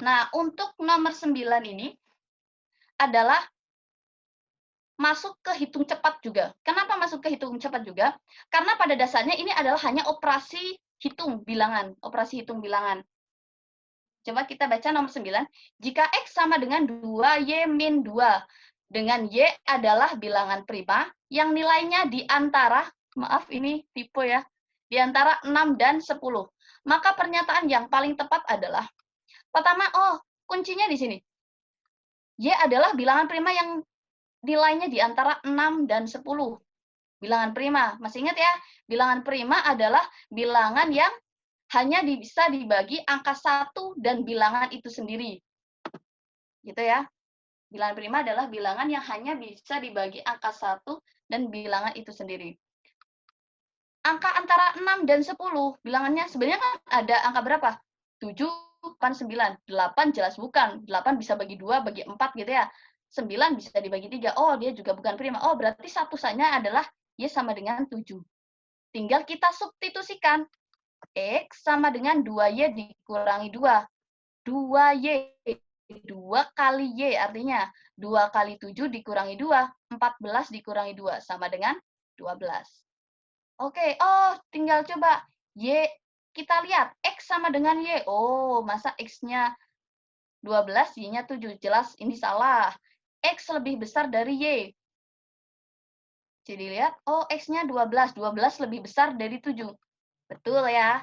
Speaker 2: Nah, untuk nomor 9 ini adalah masuk ke hitung cepat juga. Kenapa masuk ke hitung cepat juga? Karena pada dasarnya ini adalah hanya operasi hitung bilangan, operasi hitung bilangan. Coba kita baca nomor 9. Jika X sama dengan 2Y min 2, dengan Y adalah bilangan prima yang nilainya di antara, maaf ini tipe ya, di antara 6 dan 10. Maka pernyataan yang paling tepat adalah, pertama, kuncinya di sini. Y adalah bilangan prima yang nilainya di antara 6 dan 10. Bilangan prima. Masih ingat ya, bilangan prima adalah bilangan yang hanya bisa dibagi angka 1 dan bilangan itu sendiri. Gitu ya. Bilangan prima adalah bilangan yang hanya bisa dibagi angka 1 dan bilangan itu sendiri. Angka antara 6 dan 10, bilangannya sebenarnya kan ada angka berapa? 7, 8, 9. 8 jelas bukan. 8 bisa bagi 2, bagi 4 gitu ya. 9 bisa dibagi 3. Oh, dia juga bukan prima. Oh, berarti satusannya adalah Y sama dengan 7. Tinggal kita substitusikan. X sama dengan 2Y dikurangi 2. 2Y. 2 kali Y artinya 2 kali 7 dikurangi 2. 14 dikurangi 2 sama dengan 12. Oke, tinggal coba. Y, kita lihat. X sama dengan Y. Oh, masa X-nya 12, Y-nya 7. Jelas ini salah. X lebih besar dari Y. Jadi lihat, X-nya 12. 12 lebih besar dari 7. Betul ya.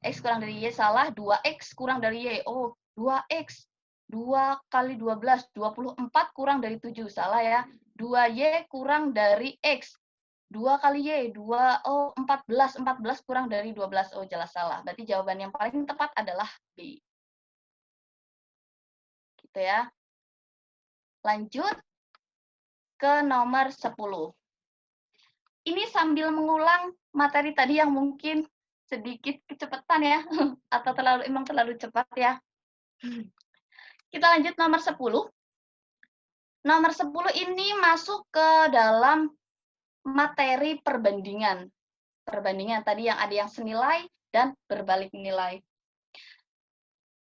Speaker 2: X kurang dari Y salah, 2X kurang dari Y. 2X. 2 kali 12, 24 kurang dari 7. Salah ya. 2Y kurang dari X. 2 kali Y, 14. 14 kurang dari 12. Oh, jelas salah. Berarti jawaban yang paling tepat adalah B. Gitu ya. Lanjut ke nomor 10. Ini sambil mengulang materi tadi yang mungkin sedikit kecepatan ya, atau emang terlalu cepat ya. Kita lanjut nomor 10. Nomor 10 ini masuk ke dalam materi perbandingan. Perbandingan tadi yang ada yang senilai dan berbalik nilai.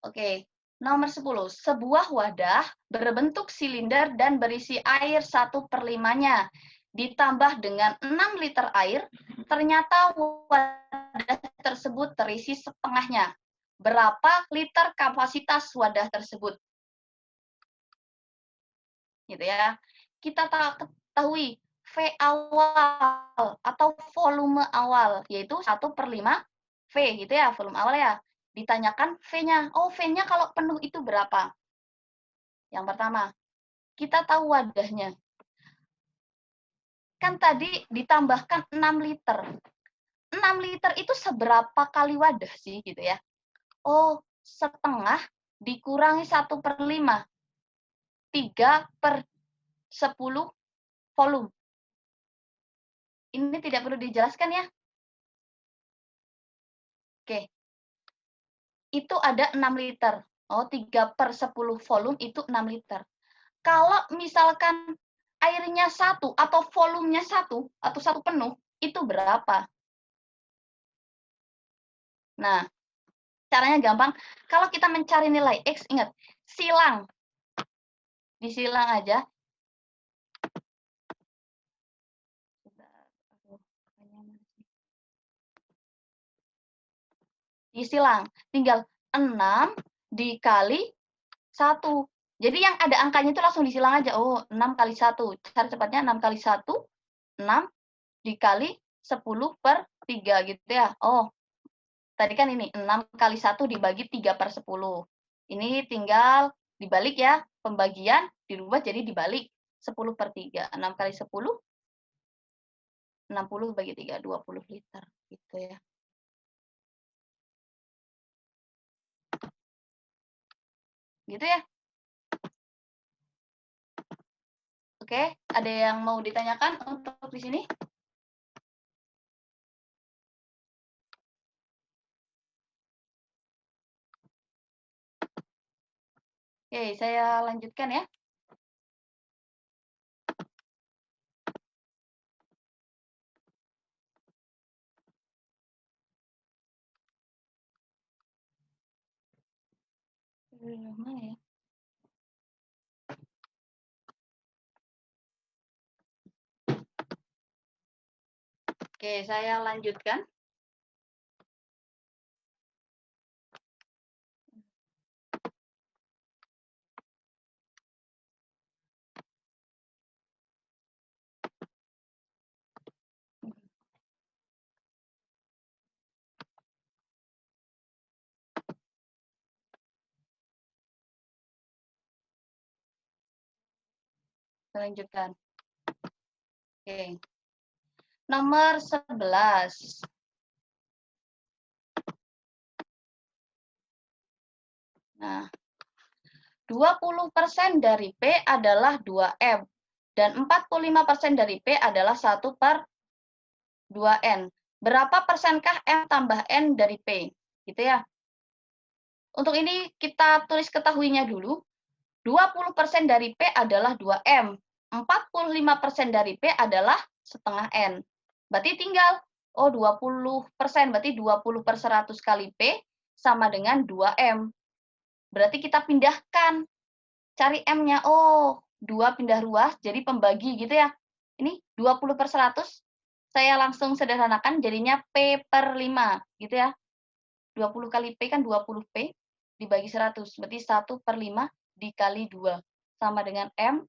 Speaker 2: Oke, nomor 10. Sebuah wadah berbentuk silinder dan berisi air 1/5-nya. Ditambah dengan 6 liter air, ternyata wadah tersebut terisi setengahnya. Berapa liter kapasitas wadah tersebut? Gitu ya. Kita ketahui V awal atau volume awal, yaitu 1/5 V gitu ya, volume awal ya. Ditanyakan V-nya. V-nya kalau penuh itu berapa? Yang pertama, kita tahu wadahnya. Kan tadi ditambahkan 6 liter. 6 liter itu seberapa kali wadah sih gitu ya? Setengah dikurangi 1/5. 3/10 volume. Ini tidak perlu dijelaskan ya? Oke. Itu ada 6 liter. 3/10 volume itu 6 liter. Kalau misalkan airnya 1 atau volumenya 1 atau 1 penuh, itu berapa? Nah, caranya gampang. Kalau kita mencari nilai X, ingat, silang. Disilang aja. Disilang. Tinggal 6 dikali 1. Jadi yang ada angkanya itu langsung disilang aja. 6 kali 1. Cara cepatnya 6 kali 1, 6 dikali 10/3 gitu ya. Tadi kan ini 6 kali 1 dibagi 3/10. Ini tinggal dibalik ya. Pembagian dirubah jadi dibalik. 10/3. 6 kali 10, 60 bagi 3, 20 liter. Gitu ya. Gitu ya. Oke, ada yang mau ditanyakan untuk di sini? Oke, saya lanjutkan ya. Mana ya? Oke, saya lanjutkan. Saya lanjutkan. Oke. Nomor 11. Nah, 20% dari P adalah 2M. Dan 45% dari P adalah 1/2N. Berapa persenkah M tambah N dari P? Gitu ya. Untuk ini kita tulis ketahuinya dulu. 20% dari P adalah 2M. 45% dari P adalah setengah N. Berarti tinggal, 20%, berarti 20/100 kali P sama dengan 2M. Berarti kita pindahkan, cari M-nya, 2 pindah ruas, jadi pembagi gitu ya. Ini 20/100, saya langsung sederhanakan, jadinya P/5, gitu ya. 20 kali P kan 20P, dibagi 100, berarti 1/5 dikali 2, sama dengan M.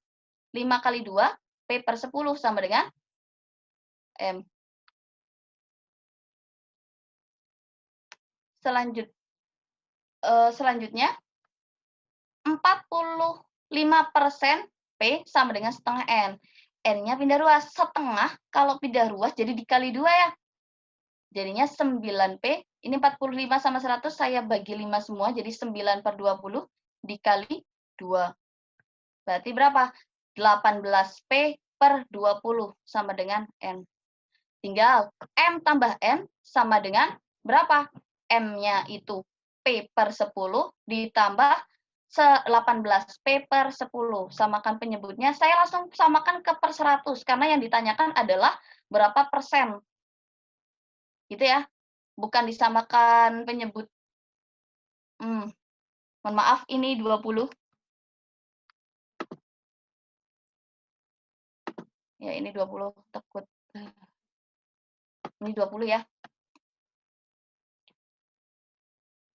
Speaker 2: 5 kali 2, P/10 sama dengan M. Selanjutnya, 45% P sama dengan setengah N. N-nya pindah ruas. Setengah, kalau pindah ruas jadi dikali 2 ya. Jadinya 9P. Ini 45 sama 100, saya bagi 5 semua, jadi 9/20 dikali 2. Berarti berapa? 18P/20 sama dengan N. Tinggal M tambah N sama dengan berapa? M-nya itu P/10 ditambah 18P/10. Samakan penyebutnya. Saya langsung samakan ke per 100, karena yang ditanyakan adalah berapa persen. Gitu ya. Bukan disamakan penyebut. Mohon maaf, ini 20. Ya, ini 20. Takut. Ini 20 ya.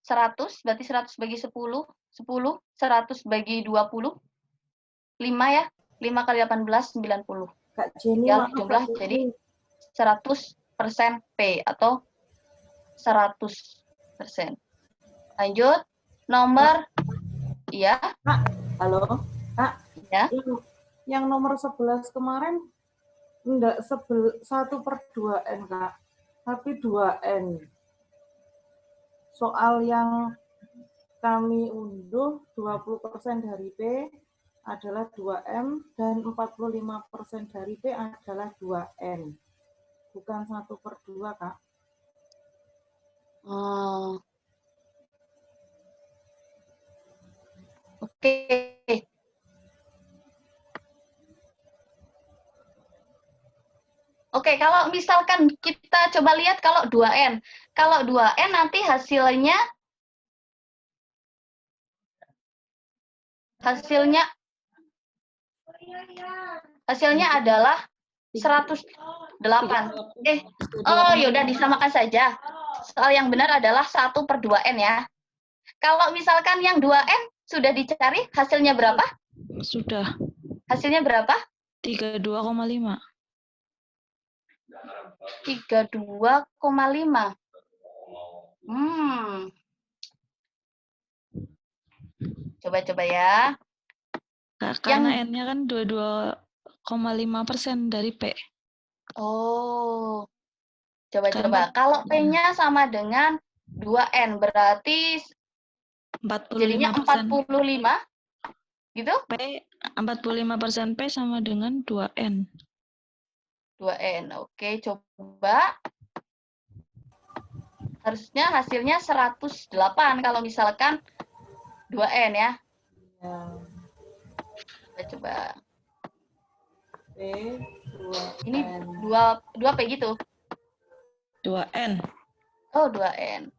Speaker 2: 100, berarti 100 bagi 10. 10, 100 bagi 20. 5 ya. 5 kali 18, 90.
Speaker 6: Kak Jenny,
Speaker 2: Ya,
Speaker 6: maaf,
Speaker 2: jumlah
Speaker 6: Kak
Speaker 2: jadi
Speaker 6: Jenny.
Speaker 2: 100% P atau 100%. Lanjut. Nomor, iya,
Speaker 6: Halo, Kak.
Speaker 2: ya.
Speaker 6: Yang nomor 11 kemarin enggak 1/2N, Kak. Tapi 2N. Soal yang kami unduh 20% dari P adalah 2M dan 45% dari P adalah 2N. Bukan 1/2, Kak.
Speaker 2: Oke. Oke, kalau misalkan kita coba lihat kalau 2N. Kalau 2N nanti hasilnya adalah 108. Yaudah disamakan saja. Soal yang benar adalah 1/2N ya. Kalau misalkan yang 2N sudah dicari, hasilnya berapa?
Speaker 3: Sudah.
Speaker 2: Hasilnya berapa?
Speaker 3: 32,5.
Speaker 2: 32,5. Coba-coba ya.
Speaker 3: Karena N-nya kan 22,5% dari P.
Speaker 2: Oh. Coba-coba. Kalau P-nya sama dengan 2N, berarti
Speaker 3: 45%.
Speaker 2: jadinya 45. Gitu?
Speaker 3: 45% P sama dengan 2N.
Speaker 2: 2N. Oke, coba. Harusnya hasilnya 108 kalau misalkan 2N ya. Coba.
Speaker 6: P, 2N.
Speaker 2: Ini 2P gitu.
Speaker 3: 2N.
Speaker 2: Oh, 2N.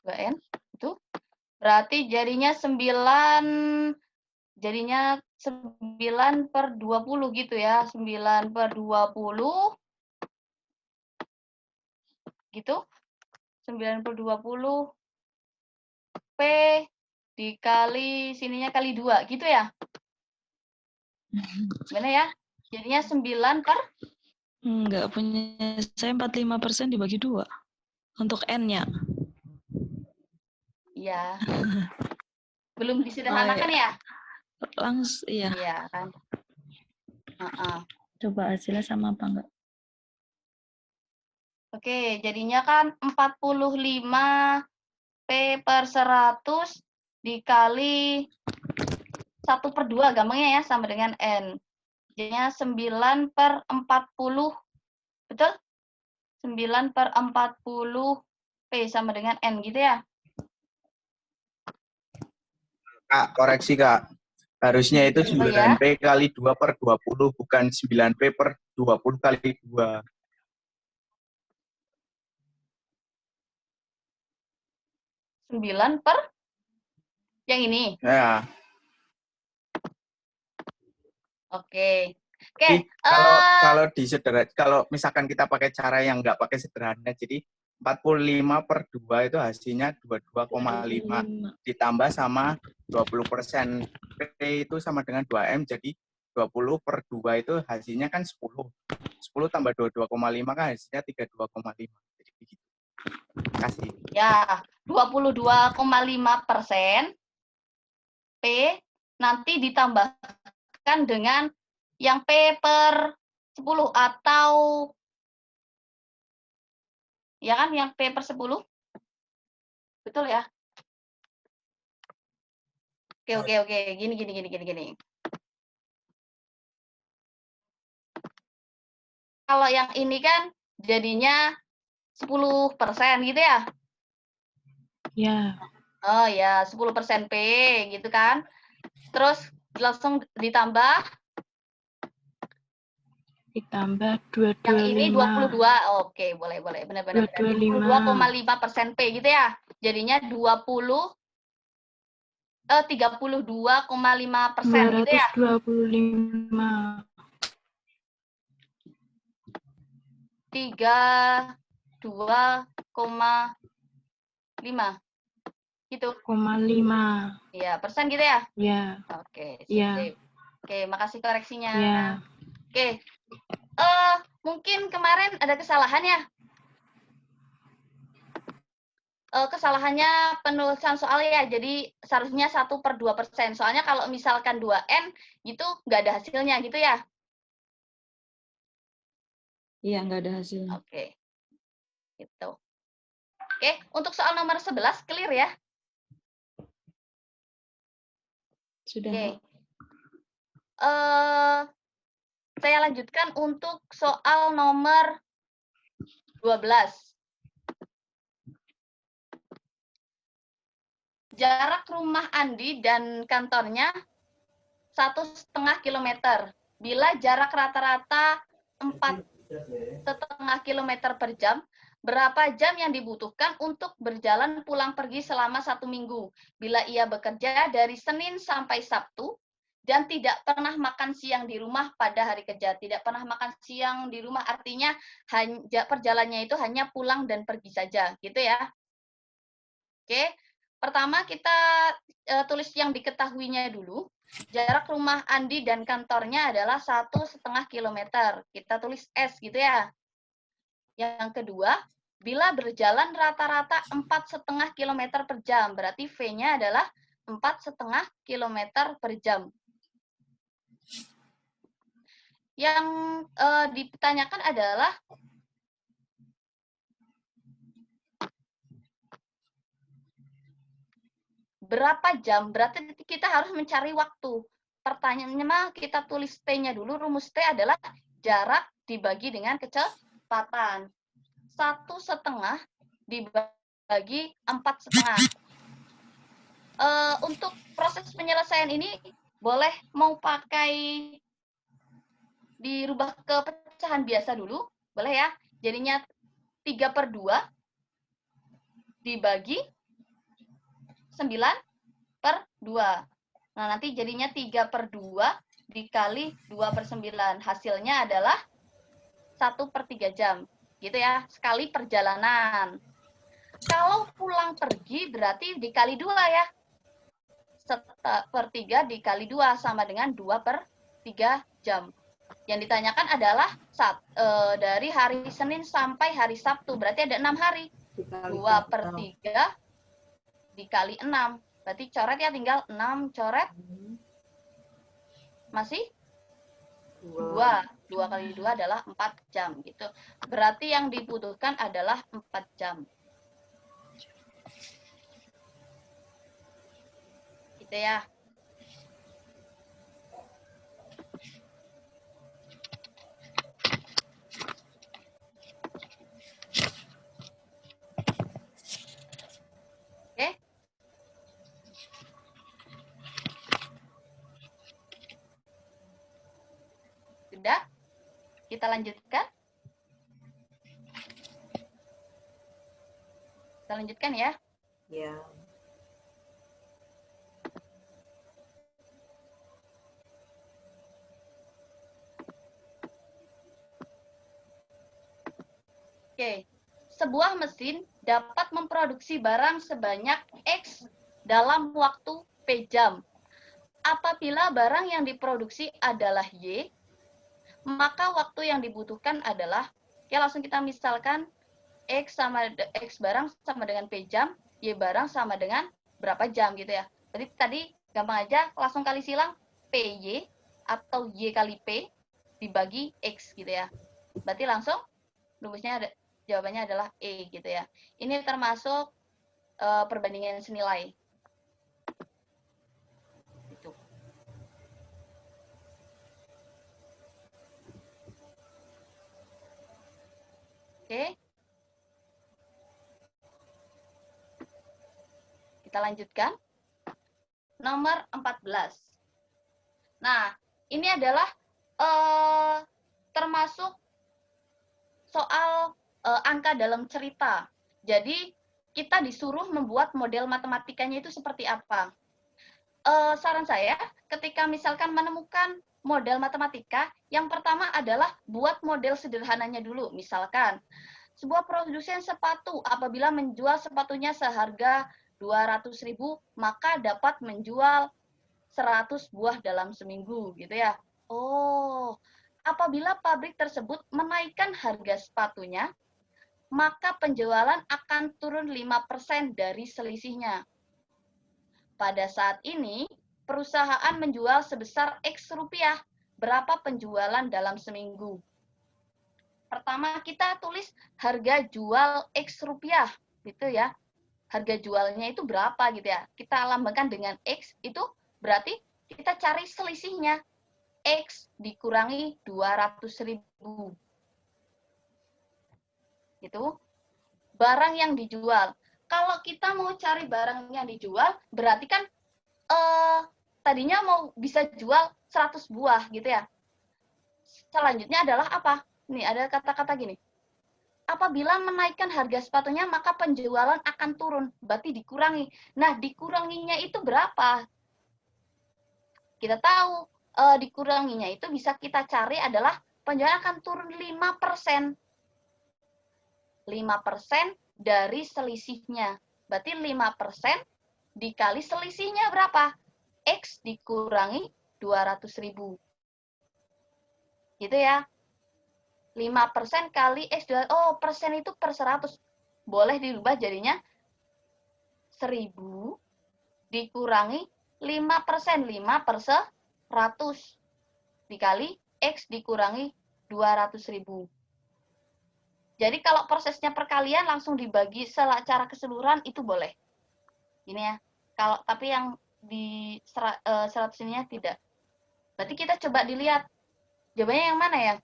Speaker 2: 2N itu berarti jadinya 9 per 20 gitu ya. 9 per 20 gitu. 9 per 20 P dikali sininya kali 2 gitu ya. Benar ya? Jadinya 9 per
Speaker 3: Enggak, punya saya 45% dibagi 2 untuk N-nya.
Speaker 2: Iya. Belum disederhanakan ya?
Speaker 3: Langsung, iya.
Speaker 2: Iya kan.
Speaker 3: Coba hasilnya sama apa enggak?
Speaker 2: Oke, jadinya kan 45 P per 100 dikali 1 per 2, gampangnya ya, sama dengan N. Jadinya 9 per 40, betul? 9 per 40 P sama dengan N gitu ya?
Speaker 7: Kak, koreksi Kak. Harusnya itu
Speaker 2: Oh ya?
Speaker 7: 9P kali 2 per 20, bukan 9P per 20 kali 2.
Speaker 2: 9 per yang ini?
Speaker 7: Ya.
Speaker 2: Oke.
Speaker 7: Jadi, kalau misalkan kita pakai cara yang nggak pakai sederhana, jadi 45 per 2 itu hasilnya 22,5 ditambah sama 20%. P itu sama dengan 2M, jadi 20 per 2 itu hasilnya kan 10. 10 tambah 22,5 kan hasilnya 32,5. Jadi begitu. Kasih.
Speaker 2: Ya, 22,5% P nanti ditambahkan dengan yang P per 10 atau ya kan yang P per 10? Betul ya? Oke. Gini. Kalau yang ini kan jadinya 10% gitu ya?
Speaker 5: Ya.
Speaker 2: Oh ya, 10% P gitu kan. Terus langsung ditambah
Speaker 5: 225.
Speaker 2: yang ini 22. Oke, boleh. Benar-benar. 22,5% P gitu ya. Jadinya 32,5% gitu ya.
Speaker 5: 225.
Speaker 2: 32,5 gitu.
Speaker 5: 5.
Speaker 2: Iya, persen gitu ya?
Speaker 5: Ya.
Speaker 2: Oke,
Speaker 5: Ya.
Speaker 2: sip. Oke, makasih koreksinya.
Speaker 5: Ya.
Speaker 2: Oke. Mungkin kemarin ada kesalahan ya? Kesalahannya penulisan soal ya, jadi seharusnya 1 per 2%. Soalnya kalau misalkan 2N, gitu nggak ada hasilnya gitu ya?
Speaker 3: Iya, nggak ada hasilnya.
Speaker 2: Oke. Gitu. Oke, untuk soal nomor 11, clear ya?
Speaker 3: Sudah.
Speaker 2: Oke. Saya lanjutkan untuk soal nomor 12. Jarak rumah Andi dan kantornya 1,5 kilometer. Bila jarak rata-rata 4,5 kilometer per jam, berapa jam yang dibutuhkan untuk berjalan pulang pergi selama 1 minggu? Bila ia bekerja dari Senin sampai Sabtu, dan tidak pernah makan siang di rumah pada hari kerja. Tidak pernah makan siang di rumah artinya perjalanannya itu hanya pulang dan pergi saja, gitu ya. Oke, pertama kita tulis yang diketahuinya dulu. Jarak rumah Andi dan kantornya adalah 1,5 kilometer. Kita tulis S gitu ya. Yang kedua, bila berjalan rata-rata 4,5 kilometer per jam, berarti V-nya adalah 4,5 kilometer per jam. Yang ditanyakan adalah berapa jam, berarti kita harus mencari waktu. Pertanyaannya mah kita tulis T-nya dulu, rumus T adalah jarak dibagi dengan kecepatan. 1,5 dibagi 4,5. Untuk proses penyelesaian ini, boleh mau pakai dirubah ke pecahan biasa dulu, boleh ya? Jadinya 3 per 2 dibagi 9/2. Nah, nanti jadinya 3/2 dikali 2/9. Hasilnya adalah 1/3 jam. Gitu ya, sekali perjalanan. Kalau pulang pergi berarti dikali 2 ya. 1/3 dikali 2 sama dengan 2/3 jam. Yang ditanyakan adalah dari hari Senin sampai hari Sabtu. Berarti ada 6 hari. 2/3 dikali 6. Berarti coret ya, tinggal 6 coret. Masih 2. 2 kali 2 adalah 4 jam. Gitu. Berarti yang dibutuhkan adalah 4 jam. Gitu ya. Oke. Sudah? Kita lanjutkan. Kita lanjutkan ya.
Speaker 8: Ya.
Speaker 2: Oke, sebuah mesin dapat memproduksi barang sebanyak X dalam waktu P jam. Apabila barang yang diproduksi adalah Y, maka waktu yang dibutuhkan adalah, ya langsung kita misalkan X barang sama dengan P jam, Y barang sama dengan berapa jam gitu ya. Jadi tadi gampang aja, langsung kali silang PY atau Y kali P dibagi X gitu ya. Berarti langsung rumusnya ada. Jawabannya adalah E gitu ya. Ini termasuk perbandingan senilai. Gitu. Oke. Kita lanjutkan. Nomor 14. Nah, ini adalah termasuk soal angka dalam cerita. Jadi, kita disuruh membuat model matematikanya itu seperti apa. Saran saya, ketika misalkan menemukan model matematika, yang pertama adalah buat model sederhananya dulu. Misalkan, sebuah produsen sepatu apabila menjual sepatunya seharga 200.000, maka dapat menjual 100 buah dalam seminggu, gitu ya. Oh, apabila pabrik tersebut menaikkan harga sepatunya, maka penjualan akan turun 5% dari selisihnya. Pada saat ini, perusahaan menjual sebesar X rupiah. Berapa penjualan dalam seminggu? Pertama, kita tulis harga jual X rupiah, gitu ya. Harga jualnya itu berapa gitu ya. Kita lambangkan dengan X, itu berarti kita cari selisihnya. X dikurangi 200.000. Itu barang yang dijual. Kalau kita mau cari barang yang dijual, berarti kan tadinya mau bisa jual 100 buah gitu ya. Selanjutnya adalah apa? Nih ada kata-kata gini. Apabila menaikkan harga sepatunya, maka penjualan akan turun. Berarti dikurangi. Nah, dikuranginya itu berapa? Kita tahu dikuranginya itu bisa kita cari adalah penjualan akan turun 5%. 5% dari selisihnya. Berarti 5% dikali selisihnya berapa? X dikurangi 200.000. Gitu ya. 5% kali X. Oh, persen itu per 100. Boleh dirubah jadinya 1.000 dikurangi 5%. 5 per 100. Dikali X dikurangi 200.000. Jadi kalau prosesnya perkalian langsung dibagi secara keseluruhan itu boleh. Ini ya. Tapi yang di 100 ininya tidak. Berarti kita coba dilihat. Jawabannya yang mana ya?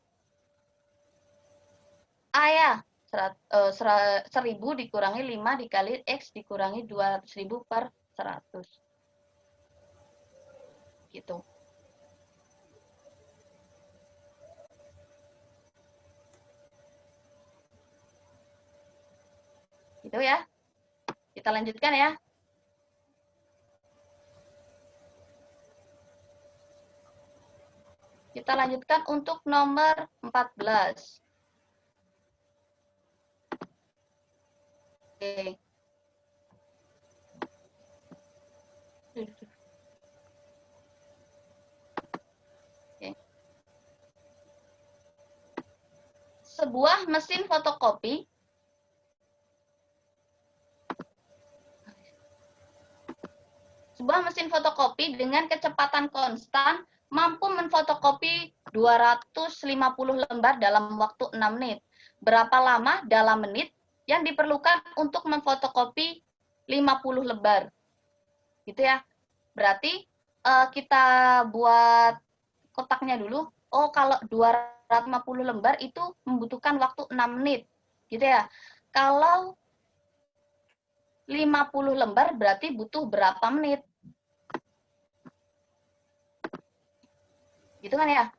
Speaker 2: A ya. 1.000 dikurangi 5 dikali X dikurangi 200.000 per 100. Gitu. Gitu ya. Kita lanjutkan ya. Kita lanjutkan untuk nomor 14. Oke. Oke. Sebuah mesin fotokopi dengan kecepatan konstan mampu memfotokopi 250 lembar dalam waktu 6 menit. Berapa lama dalam menit yang diperlukan untuk memfotokopi 50 lembar? Gitu ya. Berarti kita buat kotaknya dulu. Oh, kalau 250 lembar itu membutuhkan waktu 6 menit. Gitu ya. Kalau 50 lembar berarti butuh berapa menit? Gitu kan ya.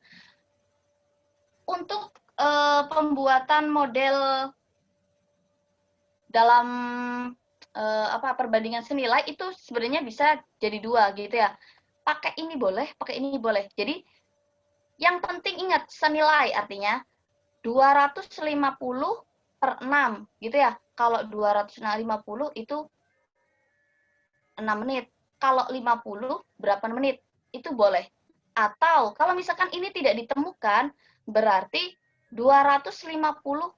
Speaker 2: Untuk pembuatan model dalam perbandingan senilai itu sebenarnya bisa jadi dua gitu ya. Pakai ini boleh, pakai ini boleh. Jadi yang penting ingat senilai artinya 250 per 6 gitu ya. Kalau 250 itu 6 menit. Kalau 50 berapa menit? Itu boleh. Atau kalau misalkan ini tidak ditemukan, berarti 250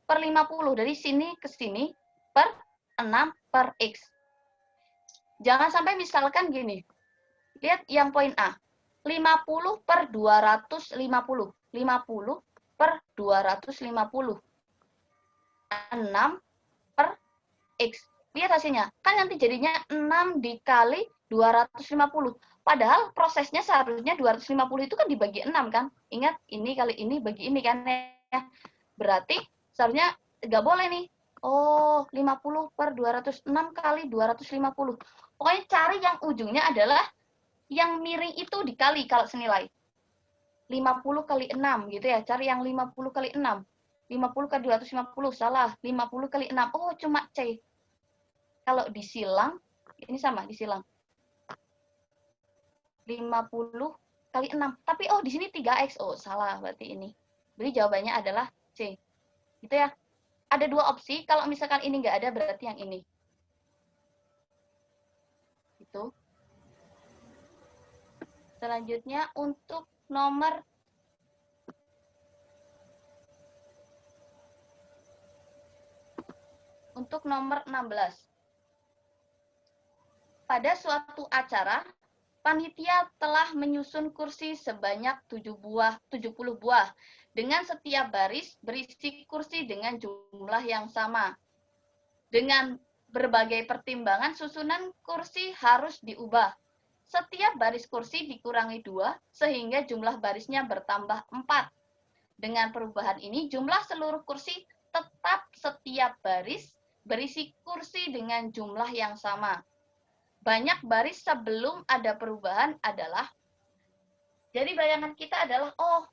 Speaker 2: per 50. Dari sini ke sini per 6 per X. Jangan sampai misalkan gini. Lihat yang poin A. 50 per 250. 50 per 250. 6 per X. Lihat hasilnya. Kan nanti jadinya 6 dikali 250. Padahal prosesnya seharusnya 250 itu kan dibagi 6 kan. Ingat, ini kali ini bagi ini kan ya. Berarti seharusnya nggak boleh nih. Oh, 50 per 206 kali 250. Pokoknya cari yang ujungnya adalah yang miring itu dikali kalau senilai. 50 kali 6 gitu ya. Cari yang 50 kali 6. 50 kali 250, salah. 50 kali 6. Oh, cuma C. Kalau disilang, ini sama, disilang. 50 kali 6. Tapi oh di sini 3X. Oh, salah berarti ini. Jadi jawabannya adalah C. Gitu ya. Ada dua opsi. Kalau misalkan ini nggak ada, berarti yang ini. Gitu. Selanjutnya untuk nomor untuk nomor 16. Pada suatu acara, panitia telah menyusun kursi sebanyak 70 buah dengan setiap baris berisi kursi dengan jumlah yang sama. Dengan berbagai pertimbangan, susunan kursi harus diubah. Setiap baris kursi dikurangi 2 sehingga jumlah barisnya bertambah 4. Dengan perubahan ini, jumlah seluruh kursi tetap setiap baris berisi kursi dengan jumlah yang sama. Banyak baris sebelum ada perubahan adalah, jadi bayangan kita adalah, oh,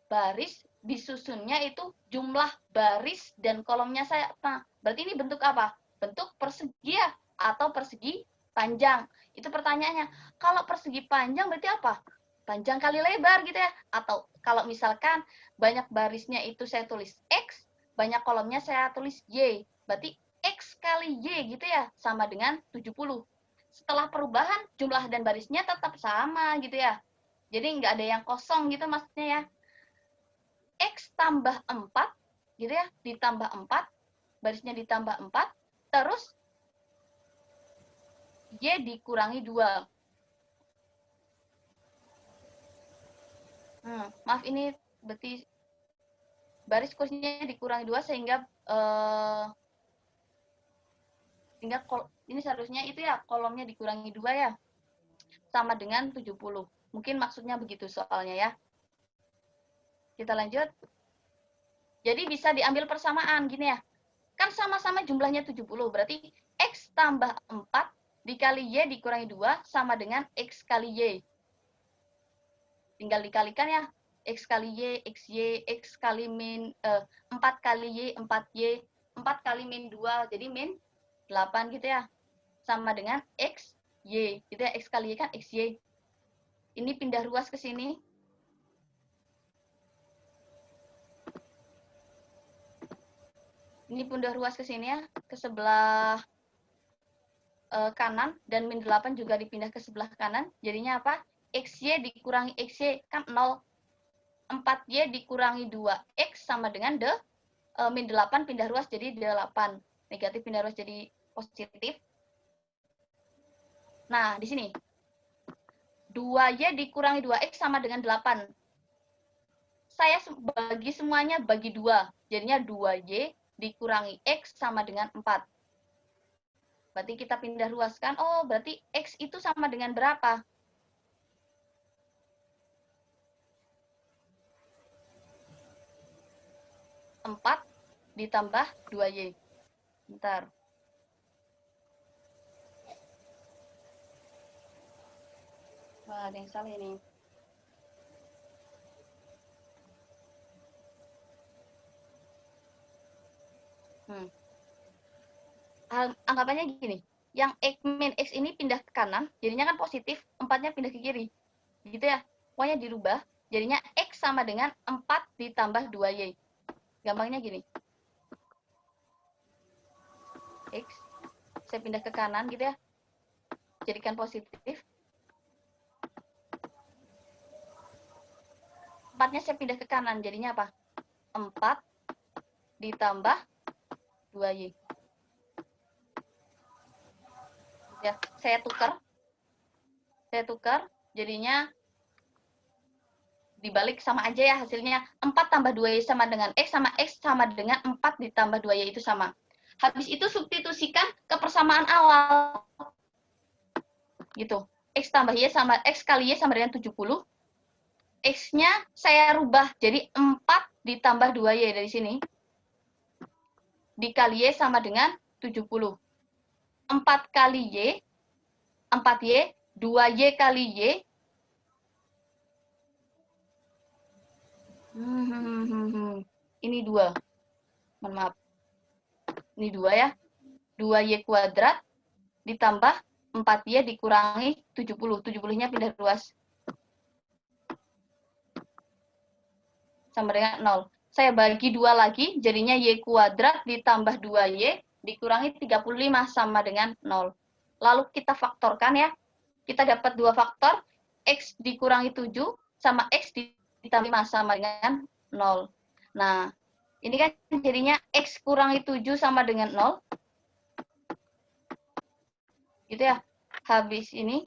Speaker 2: baris disusunnya itu jumlah baris dan kolomnya sama. Berarti ini bentuk apa? Bentuk persegi ya? Atau persegi panjang? Itu pertanyaannya. Kalau persegi panjang berarti apa? Panjang kali lebar gitu ya? Atau kalau misalkan banyak barisnya itu saya tulis X, banyak kolomnya saya tulis Y. Berarti X kali Y gitu ya? Sama dengan 70. Setelah perubahan, jumlah dan barisnya tetap sama gitu ya. Jadi nggak ada yang kosong gitu maksudnya ya. X tambah 4, gitu ya, ditambah 4, barisnya ditambah 4, terus Y dikurangi 2. Maaf, ini berarti baris kursinya dikurangi 2 sehingga ini seharusnya itu ya, kolomnya dikurangi 2 ya. Sama dengan 70. Mungkin maksudnya begitu soalnya ya. Kita lanjut. Jadi bisa diambil persamaan gini ya. Kan sama-sama jumlahnya 70. Berarti X tambah 4 dikali Y dikurangi 2 sama dengan X kali Y. Tinggal dikalikan ya. X kali Y, XY, X kali min 4 kali Y, 4Y, 4 kali min 2, jadi min 8 gitu ya. Sama dengan X, Y. Gitu ya, X kali Y kan XY. Ini pindah ruas ke sini. Ini pindah ruas ke sini ya, ke sebelah kanan, dan min 8 juga dipindah ke sebelah kanan. Jadinya apa? XY dikurangi XY kan 0. 4Y dikurangi 2X sama dengan min 8 pindah ruas jadi 8. Negatif pindah ruas jadi positif. Nah, di sini. 2Y dikurangi 2X sama dengan 8. Saya bagi semuanya bagi 2. Jadinya 2Y dikurangi X sama dengan 4. Berarti kita pindah ruas kan? Oh, berarti X itu sama dengan berapa? Empat ditambah 2Y. Bentar. Wah, ada yang salah ini. Anggapannya gini, yang min X ini pindah ke kanan, jadinya kan positif, 4-nya pindah ke kiri. Gitu ya, pokoknya dirubah, jadinya X sama dengan 4 ditambah 2Y. Gampangnya gini. X, saya pindah ke kanan gitu ya, jadikan positif. 4-nya saya pindah ke kanan, jadinya apa? 4 ditambah 2Y. Ya, saya tukar, jadinya dibalik sama aja ya hasilnya. 4 tambah 2Y sama dengan X sama dengan 4 ditambah 2Y itu sama. Habis itu substitusikan ke persamaan awal. Gitu. X tambah Y sama X kali Y sama dengan 70. X-nya saya rubah jadi 4 ditambah 2Y dari sini. Dikali Y sama dengan 70. 4 kali Y, 4Y, 2Y kali Y. Ini 2. Mohon maaf. Ini 2 ya. 2Y kuadrat ditambah 4Y dikurangi 70. 70-nya pindah ruas. Sama dengan 0. Saya bagi 2 lagi, jadinya Y kuadrat ditambah 2Y dikurangi 35 sama dengan 0. Lalu kita faktorkan ya. Kita dapat 2 faktor, X dikurangi 7 sama X ditambah 5 sama dengan 0. Nah, ini kan jadinya X kurangi 7 sama dengan 0. Gitu ya. Habis ini,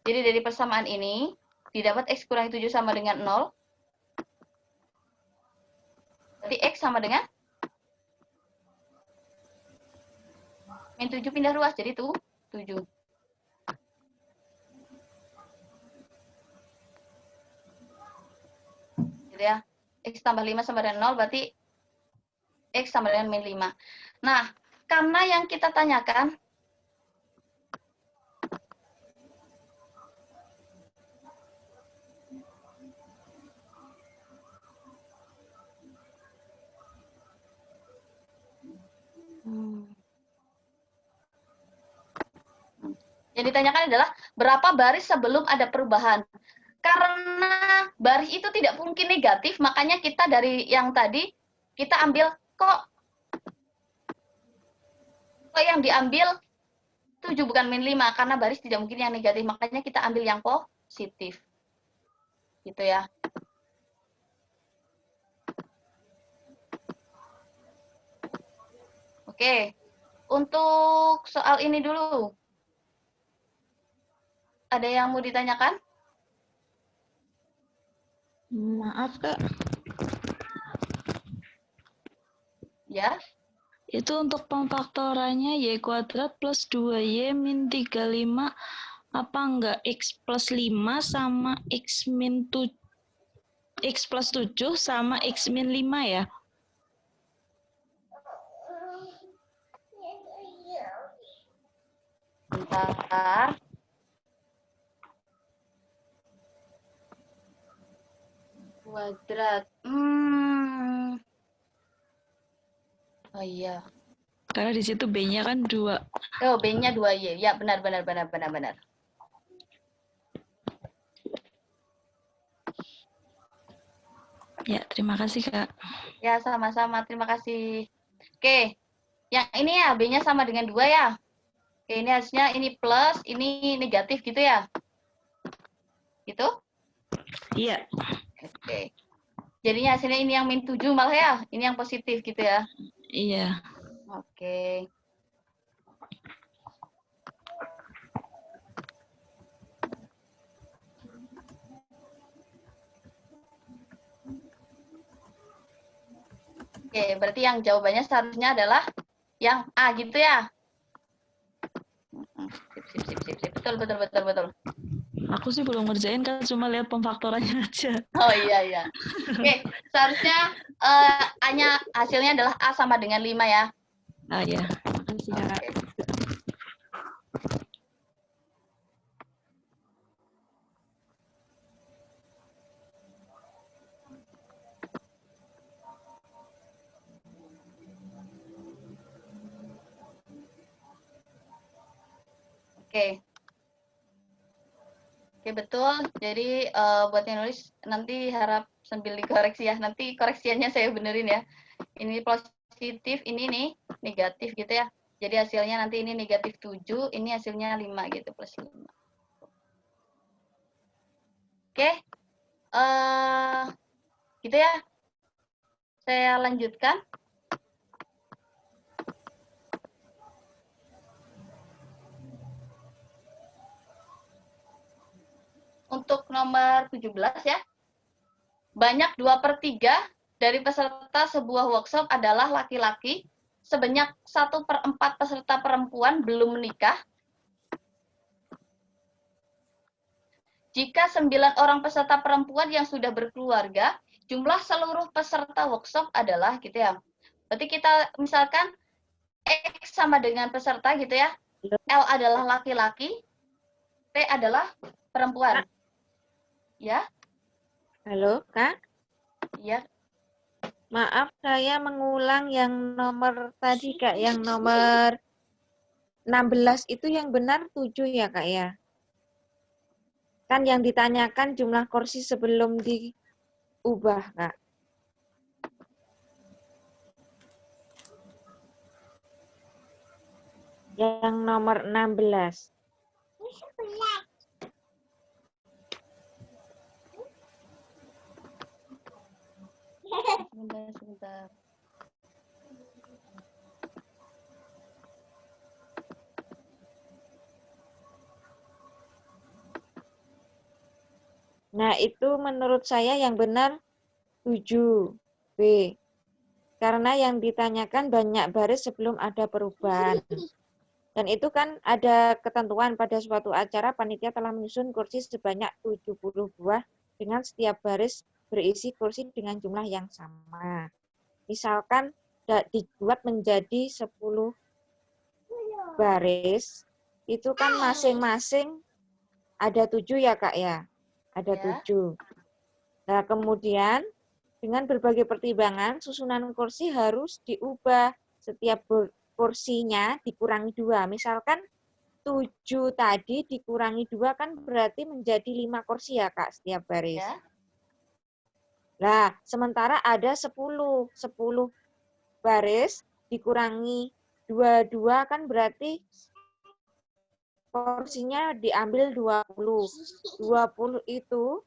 Speaker 2: jadi dari persamaan ini, didapat X kurangi 7 sama dengan 0. Berarti X sama dengan min 7 pindah ruas, jadi itu 7. Gitu ya. X tambah 5 sama dengan 0, berarti X sama dengan min 5. Nah, karena yang kita tanyakan, yang ditanyakan adalah berapa baris sebelum ada perubahan. Karena baris itu tidak mungkin negatif, makanya kita dari yang tadi, kita ambil kok yang diambil 7 bukan min 5, karena baris tidak mungkin yang negatif, makanya kita ambil yang positif. Gitu ya. Oke, untuk soal ini dulu. Ada yang mau ditanyakan?
Speaker 5: Maaf, Kak.
Speaker 2: Ya.
Speaker 3: Itu untuk pemfaktorannya Y kuadrat plus 2Y min 35, apa enggak X plus 5 sama X min 7, X plus 7 sama X min 5 ya?
Speaker 2: Bentar. Kuadrat. Oh iya.
Speaker 3: Karena di situ B-nya kan 2.
Speaker 2: Oh, B-nya 2Y. Ya, benar.
Speaker 3: Ya, terima kasih, Kak.
Speaker 2: Ya, sama-sama. Terima kasih. Oke, Yang ini ya, B-nya sama dengan 2 ya. Oke, ini hasilnya ini plus, ini negatif gitu ya. Gitu?
Speaker 3: Iya.
Speaker 2: Oke. Jadinya hasilnya ini yang min 7 malah ya. Ini yang positif gitu ya.
Speaker 3: Iya.
Speaker 2: Oke. Oke, berarti yang jawabannya seharusnya adalah yang A gitu ya. Sip. Betul.
Speaker 3: Aku sih belum ngerjain kan, cuma lihat pemfaktorannya aja.
Speaker 2: Oh iya. Oke, seharusnya A-nya hasilnya adalah A sama dengan 5 ya.
Speaker 3: Ah ya, makasih Kak.
Speaker 2: Oke. Oke, betul. Jadi buat yang nulis nanti harap sambil dikoreksi ya. Nanti koreksiannya saya benerin ya. Ini positif, ini nih negatif gitu ya. Jadi hasilnya nanti ini negatif 7, ini hasilnya 5 gitu, plus 5. Oke. Gitu ya. Saya lanjutkan. Untuk nomor 17 ya. Banyak 2/3 dari peserta sebuah workshop adalah laki-laki. Sebanyak 1/4 peserta perempuan belum menikah. Jika 9 orang peserta perempuan yang sudah berkeluarga, jumlah seluruh peserta workshop adalah gitu ya. Berarti kita misalkan X sama dengan peserta gitu ya. L adalah laki-laki, P adalah perempuan. Ya?
Speaker 5: Halo, Kak.
Speaker 2: Iya.
Speaker 5: Maaf, saya mengulang yang nomor tadi, Kak. Yang nomor 16 itu yang benar 7 ya, Kak, ya? Kan yang ditanyakan jumlah kursi sebelum diubah, Kak. Yang nomor 16.
Speaker 2: Sebentar.
Speaker 5: Nah, itu menurut saya yang benar 7. B. Karena yang ditanyakan banyak baris sebelum ada perubahan. Dan itu kan ada ketentuan pada suatu acara panitia telah menyusun kursi sebanyak 70 buah dengan setiap baris berisi kursi dengan jumlah yang sama. Misalkan dibuat menjadi 10 baris, itu kan masing-masing ada 7 ya Kak ya? Ada 7. Nah kemudian dengan berbagai pertimbangan susunan kursi harus diubah. Setiap kursinya dikurangi 2. Misalkan 7 tadi dikurangi 2 kan berarti menjadi 5 kursi ya Kak setiap baris.
Speaker 2: Ya.
Speaker 5: Nah, sementara ada 10 baris dikurangi 2 kan berarti kursinya diambil 20. 20 itu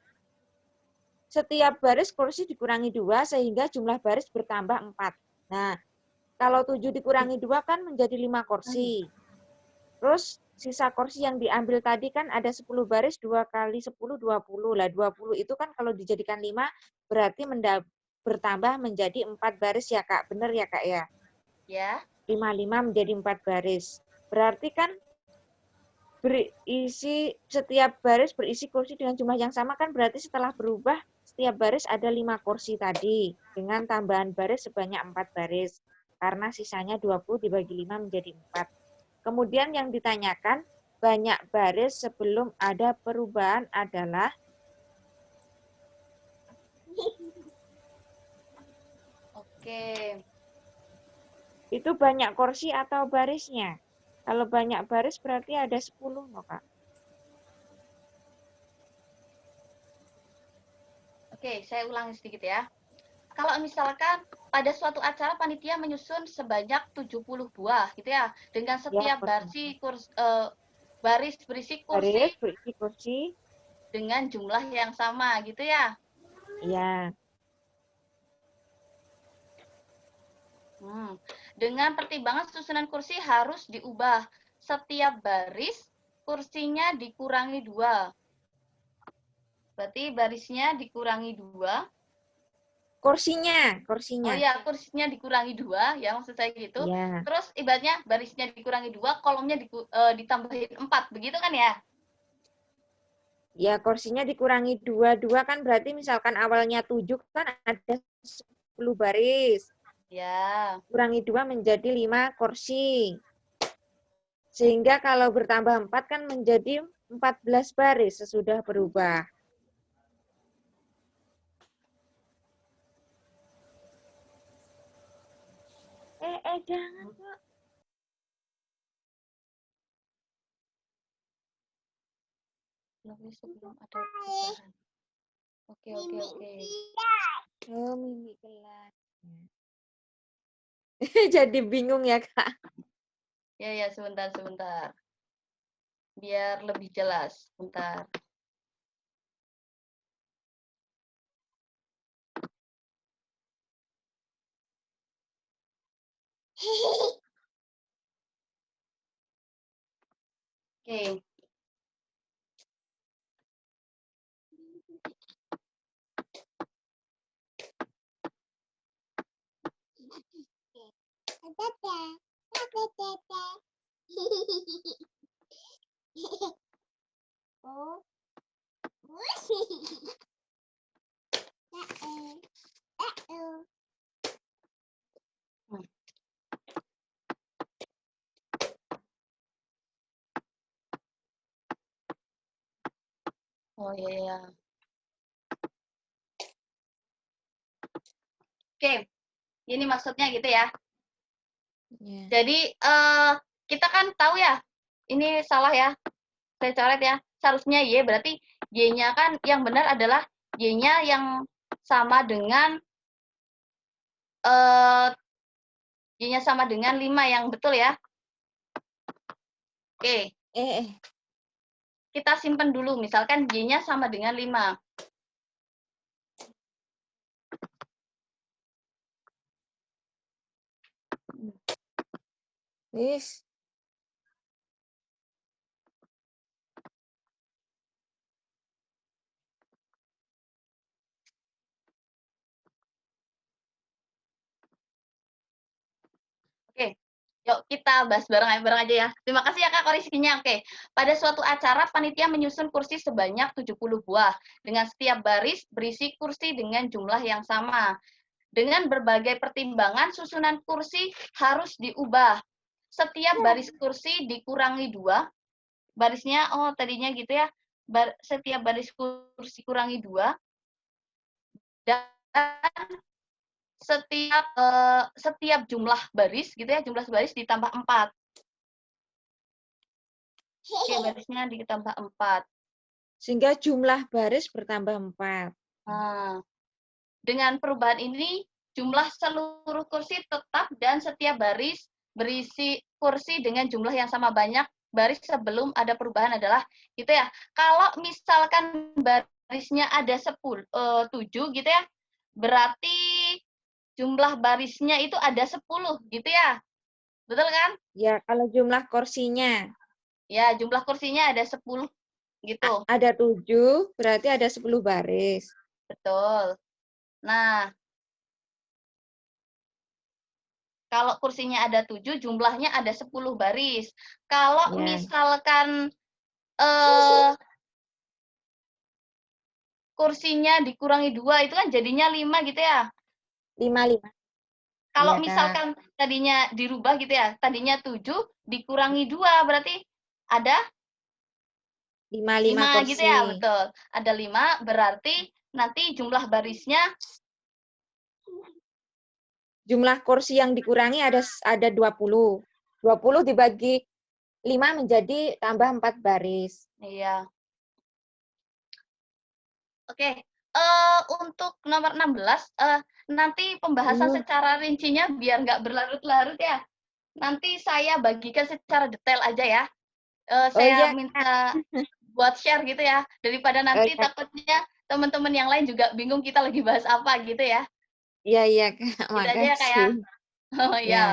Speaker 5: setiap baris kursi dikurangi 2 sehingga jumlah baris bertambah 4. Nah, kalau 7 dikurangi 2 kan menjadi 5 kursi. Terus sisa kursi yang diambil tadi kan ada 10 baris, 2 kali 10, 20. Lah 20 itu kan kalau dijadikan 5 berarti bertambah menjadi 4 baris ya Kak. Benar ya Kak ya?
Speaker 2: Ya.
Speaker 5: 5 menjadi 4 baris. Berarti kan setiap baris berisi kursi dengan jumlah yang sama kan berarti setelah berubah setiap baris ada 5 kursi tadi dengan tambahan baris sebanyak 4 baris. Karena sisanya 20 dibagi 5 menjadi 4. Kemudian yang ditanyakan banyak baris sebelum ada perubahan adalah
Speaker 2: Oke.
Speaker 5: itu banyak kursi atau barisnya. Kalau banyak baris berarti ada 10 loh, Kak.
Speaker 2: Oke, saya ulangi sedikit ya. kalau misalkan pada suatu acara panitia menyusun sebanyak 70 buah gitu ya, dengan setiap baris berisi kursi
Speaker 5: Baris berisi kursi
Speaker 2: dengan jumlah yang sama gitu ya.
Speaker 5: iya.
Speaker 2: Dengan pertimbangan susunan kursi harus diubah. Setiap baris kursinya dikurangi 2. Berarti barisnya dikurangi 2.
Speaker 5: Kursinya.
Speaker 2: Oh ya, kursinya dikurangi 2, ya maksud saya gitu.
Speaker 5: Iya.
Speaker 2: Terus ibaratnya barisnya dikurangi 2, kolomnya ditambahin 4, begitu kan ya?
Speaker 5: Ya, kursinya dikurangi 2. 2 kan berarti misalkan awalnya 7 kan ada 10 baris.
Speaker 2: Ya.
Speaker 5: Kurangi 2 menjadi 5 kursi. Sehingga kalau bertambah 4 kan menjadi 14 baris sesudah berubah. Jangan, Kak.
Speaker 2: Sebelum ada perubahan. Oke.
Speaker 5: Oh, Mimi kelas. Jadi bingung ya, Kak.
Speaker 2: Ya, sebentar. Biar lebih jelas. Bentar. Oke. Oh iya. Oke, ini maksudnya gitu ya.
Speaker 5: Yeah.
Speaker 2: Jadi kita kan tahu ya, ini salah ya, saya coret ya. Seharusnya Y, berarti Y-nya kan yang benar adalah Y-nya yang sama dengan Y-nya sama dengan 5 yang betul ya. Oke. Kita simpan dulu, misalkan Y-nya sama dengan 5.
Speaker 5: Yes.
Speaker 2: Oke. Yuk kita bahas bareng aja ya. Terima kasih ya Kak koresinya. Oke. Pada suatu acara panitia menyusun kursi sebanyak 70 buah dengan setiap baris berisi kursi dengan jumlah yang sama. Dengan berbagai pertimbangan susunan kursi harus diubah. Setiap baris kursi dikurangi 2. Barisnya tadinya gitu ya. Setiap baris kursi kurangi 2. Dan setiap jumlah baris gitu ya, jumlah baris ditambah 4. Oke, barisnya ditambah 4.
Speaker 5: Sehingga jumlah baris bertambah 4.
Speaker 2: Nah, dengan perubahan ini jumlah seluruh kursi tetap dan setiap baris berisi kursi dengan jumlah yang sama. Banyak baris sebelum ada perubahan adalah gitu ya. Kalau misalkan barisnya ada 7 gitu ya, berarti jumlah barisnya itu ada 10 gitu ya. Betul kan?
Speaker 5: Ya, kalau jumlah kursinya.
Speaker 2: Ya, jumlah kursinya ada 10 gitu.
Speaker 5: Ada 7, berarti ada 10 baris.
Speaker 2: Betul. Nah, kalau kursinya ada 7, jumlahnya ada 10 baris. Kalau misalkan kursinya dikurangi 2, itu kan jadinya 5 gitu ya?
Speaker 5: 5.
Speaker 2: Kalau misalkan tadinya dirubah gitu ya, tadinya 7 dikurangi 2, berarti ada 5
Speaker 5: kursi.
Speaker 2: gitu ya, betul. Ada 5, berarti nanti jumlah barisnya
Speaker 5: jumlah kursi yang dikurangi ada 20. 20 dibagi 5 menjadi tambah 4 baris.
Speaker 2: Iya. Oke, Untuk nomor 16, nanti pembahasan secara rincinya biar nggak berlarut-larut ya. Nanti saya bagikan secara detail aja ya. Saya
Speaker 5: iya,
Speaker 2: minta buat share gitu ya, daripada nanti
Speaker 5: iya,
Speaker 2: takutnya teman-teman yang lain juga bingung kita lagi bahas apa gitu ya.
Speaker 5: iya, iya, Kak.
Speaker 2: Gitu aja ya, Kak ya.
Speaker 5: Makasih.
Speaker 2: Oh
Speaker 5: Ya.
Speaker 2: ya.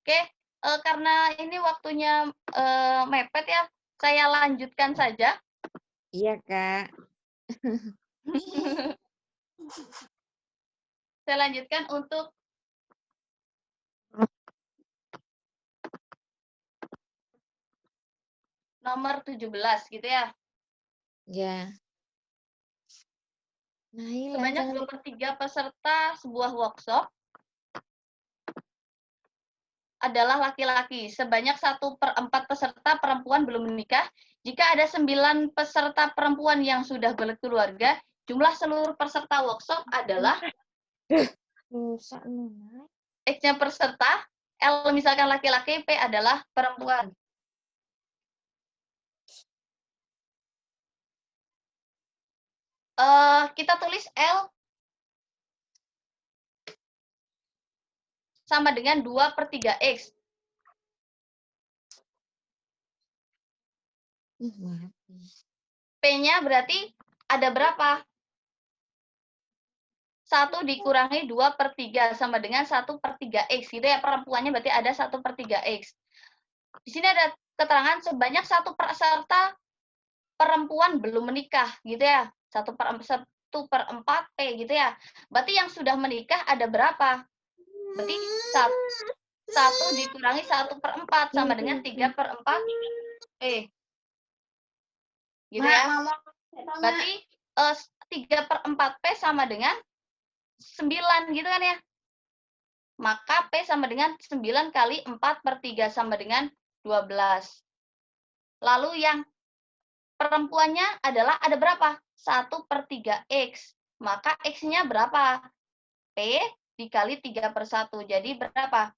Speaker 2: Oke, karena ini waktunya mepet ya, saya lanjutkan saja.
Speaker 5: Iya, Kak.
Speaker 2: Saya lanjutkan untuk nomor 17 gitu ya.
Speaker 5: Ya. Nah,
Speaker 2: Sebanyak 2/3 peserta sebuah workshop adalah laki-laki. Sebanyak 1/4 peserta perempuan belum menikah. Jika ada 9 peserta perempuan yang sudah berkeluarga, jumlah seluruh peserta workshop adalah X-nya peserta, L misalkan laki-laki, P adalah perempuan. Kita tulis L sama dengan 2/3X. P-nya berarti ada berapa? 1 dikurangi 2/3 sama dengan 1/3X. Gitu ya, perempuannya berarti ada 1/3X. Di sini ada keterangan sebanyak 1 peserta perempuan belum menikah. Gitu ya, 1/4 P gitu ya. Berarti yang sudah menikah ada berapa? Berarti 1 dikurangi 1/4 sama dengan 3/4 P. Gitu ya. Berarti 3/4 P sama dengan 9 gitu kan ya. Maka P sama dengan 9 kali 4/3 sama dengan 12. Lalu yang perempuannya adalah ada berapa? 1/3X. Maka X-nya berapa? P dikali 3/1. Jadi berapa?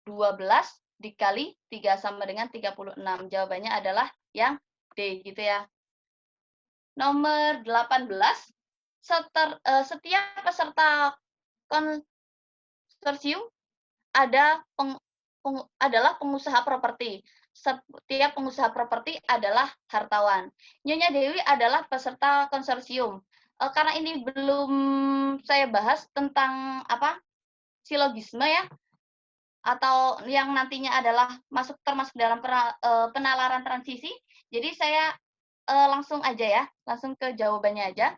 Speaker 2: 12 dikali 3 sama dengan 36. Jawabannya adalah yang D gitu ya. Nomor 18. Setiap peserta konsorsium adalah pengusaha properti. Setiap pengusaha properti adalah hartawan. Nyonya Dewi adalah peserta konsorsium. Karena ini belum saya bahas tentang silogisme ya, atau yang nantinya adalah termasuk dalam penalaran transisi. Jadi saya langsung aja ya, langsung ke jawabannya aja.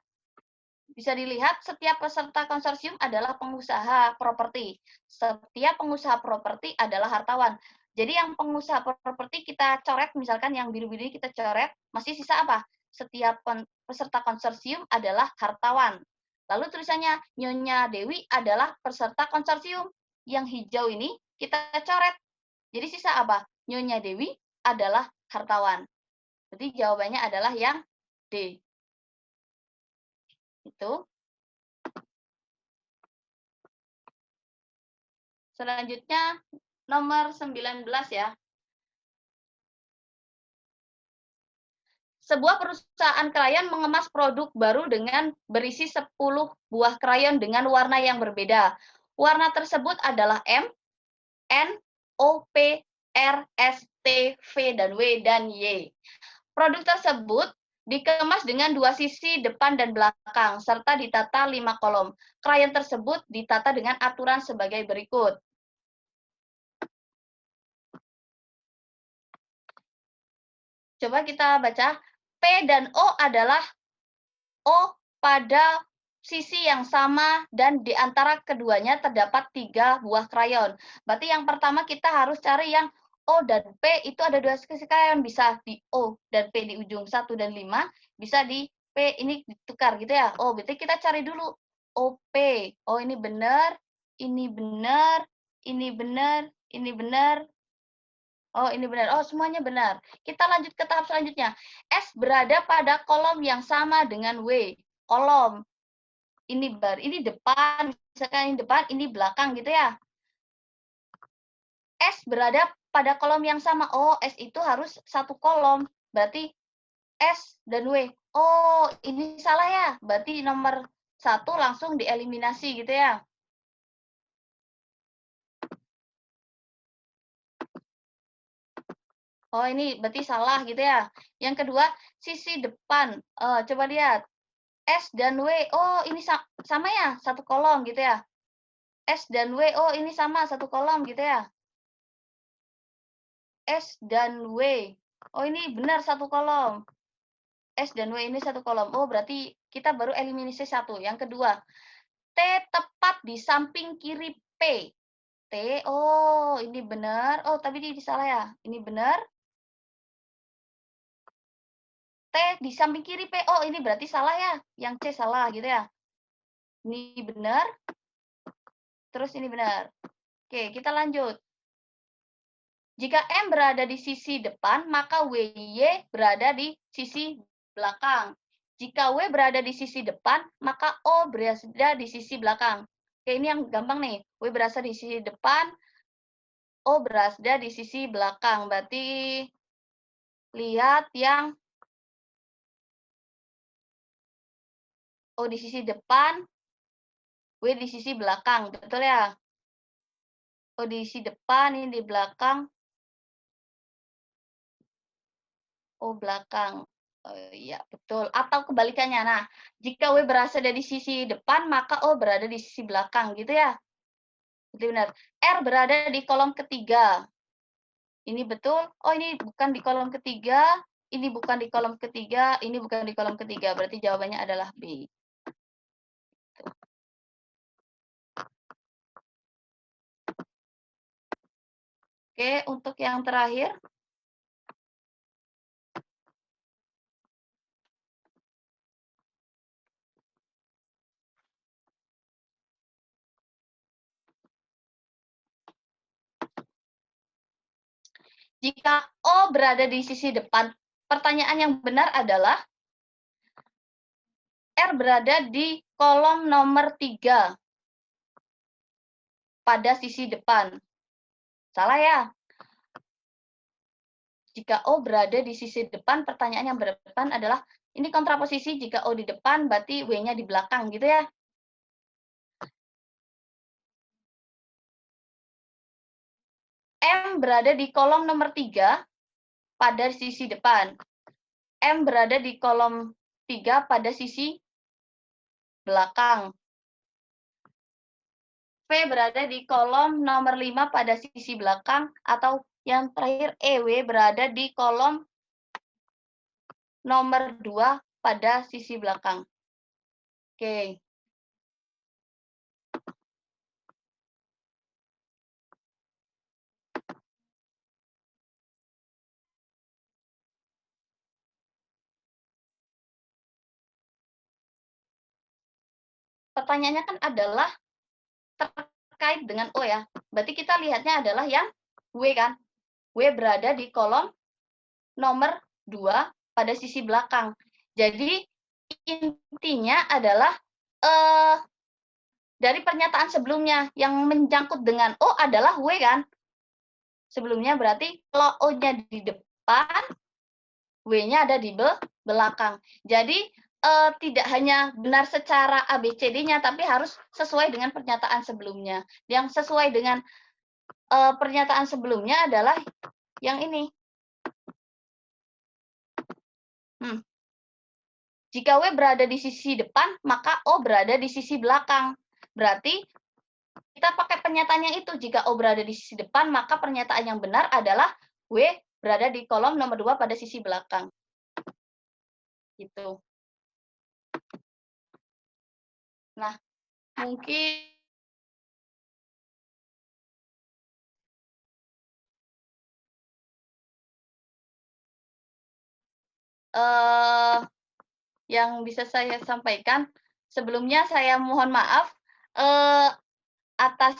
Speaker 2: Bisa dilihat setiap peserta konsorsium adalah pengusaha properti. Setiap pengusaha properti adalah hartawan. Jadi yang pengusaha properti kita coret, misalkan yang biru-biru kita coret, masih sisa apa? Setiap peserta konsorsium adalah hartawan. Lalu tulisannya Nyonya Dewi adalah peserta konsorsium. Yang hijau ini kita coret. Jadi sisa apa? Nyonya Dewi adalah hartawan. Jadi jawabannya adalah yang D. Itu. Selanjutnya nomor 19 ya. Sebuah perusahaan krayon mengemas produk baru dengan berisi 10 buah krayon dengan warna yang berbeda. Warna tersebut adalah M, N, O, P, R, S, T, V, dan W, dan Y. Produk tersebut dikemas dengan 2 sisi depan dan belakang, serta ditata 5 kolom. Krayon tersebut ditata dengan aturan sebagai berikut. Coba kita baca. P dan O adalah O pada sisi yang sama dan di antara keduanya terdapat 3 buah krayon. Berarti yang pertama kita harus cari yang O dan P itu ada 2 sisi krayon. Bisa di O dan P di ujung 1 dan 5. Bisa di P ini ditukar gitu ya. Oh, berarti kita cari dulu OP. Oh, ini benar, ini benar, ini benar, ini benar. Oh, ini benar. Oh, semuanya benar. Kita lanjut ke tahap selanjutnya. S berada pada kolom yang sama dengan W. Kolom. Ini depan, misalkan ini depan, ini belakang gitu ya. S berada pada kolom yang sama. Oh, S itu harus satu kolom. Berarti S dan W. Oh, ini salah ya. Berarti nomor 1 langsung dieliminasi gitu ya. Oh, ini berarti salah gitu ya. Yang kedua, sisi depan. Coba lihat. S dan W. Oh, ini sama ya, satu kolom gitu ya. S dan W. Oh, ini sama, satu kolom gitu ya. S dan W. Oh, ini benar satu kolom. S dan W ini satu kolom. Oh, berarti kita baru eliminasi satu. Yang kedua, T tepat di samping kiri P. T, oh ini benar. Oh, tapi ini salah ya. Ini benar. T di samping kiri P. Oh, ini berarti salah ya. Yang C salah gitu ya. Ini benar. Terus ini benar. Oke, kita lanjut. Jika M berada di sisi depan, maka WY berada di sisi belakang. Jika W berada di sisi depan, maka O berada di sisi belakang. Oke, ini yang gampang nih. W berada di sisi depan, O berada di sisi belakang. Berarti lihat yang O di sisi depan, W di sisi belakang. Betul ya? O di sisi depan, ini di belakang. O belakang. Iya, betul. Atau kebalikannya. Nah, jika W berasal dari sisi depan, maka O berada di sisi belakang, gitu ya. Betul benar. R berada di kolom ketiga. Ini betul. Oh, ini bukan di kolom ketiga. Ini bukan di kolom ketiga. Ini bukan di kolom ketiga. Berarti jawabannya adalah B. Oke, untuk yang terakhir. Jika O berada di sisi depan, pertanyaan yang benar adalah R berada di kolom nomor 3 pada sisi depan. Salah ya? Jika O berada di sisi depan, pertanyaan yang berdepan adalah, ini kontraposisi, jika O di depan, berarti W-nya di belakang, gitu ya. M berada di kolom nomor 3 pada sisi depan. M berada di kolom 3 pada sisi belakang. V berada di kolom nomor 5 pada sisi belakang, atau yang terakhir EW berada di kolom nomor 2 pada sisi belakang. Oke. Pertanyaannya kan adalah terkait dengan O ya. Berarti kita lihatnya adalah yang W kan. W berada di kolom nomor 2 pada sisi belakang. Jadi intinya adalah dari pernyataan sebelumnya yang menjangkut dengan O adalah W kan. Sebelumnya berarti kalau O-nya di depan, W-nya ada di belakang. Jadi tidak hanya benar secara ABCD-nya, tapi harus sesuai dengan pernyataan sebelumnya. Yang sesuai dengan pernyataan sebelumnya adalah yang ini. Jika W berada di sisi depan, maka O berada di sisi belakang. Berarti kita pakai pernyataan yang itu. Jika O berada di sisi depan, maka pernyataan yang benar adalah W berada di kolom nomor 2 pada sisi belakang. Gitu. Nah, mungkin yang bisa saya sampaikan, sebelumnya saya mohon maaf atas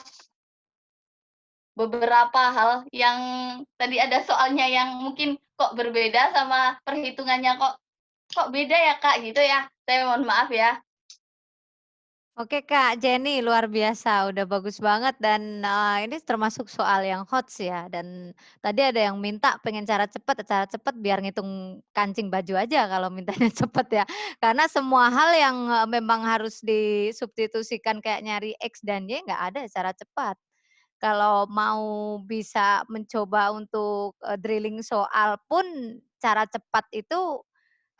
Speaker 2: beberapa hal yang tadi ada soalnya yang mungkin kok berbeda sama perhitungannya kok beda ya Kak gitu ya. Saya mohon maaf ya.
Speaker 1: Oke Kak Jenny, luar biasa, udah bagus banget dan ini termasuk soal yang hot sih ya. Dan tadi ada yang minta pengen cara cepet biar ngitung kancing baju aja kalau mintanya cepet ya. Karena semua hal yang memang harus disubstitusikan kayak nyari X dan Y nggak ada cara cepat. Kalau mau bisa mencoba untuk drilling soal pun cara cepat itu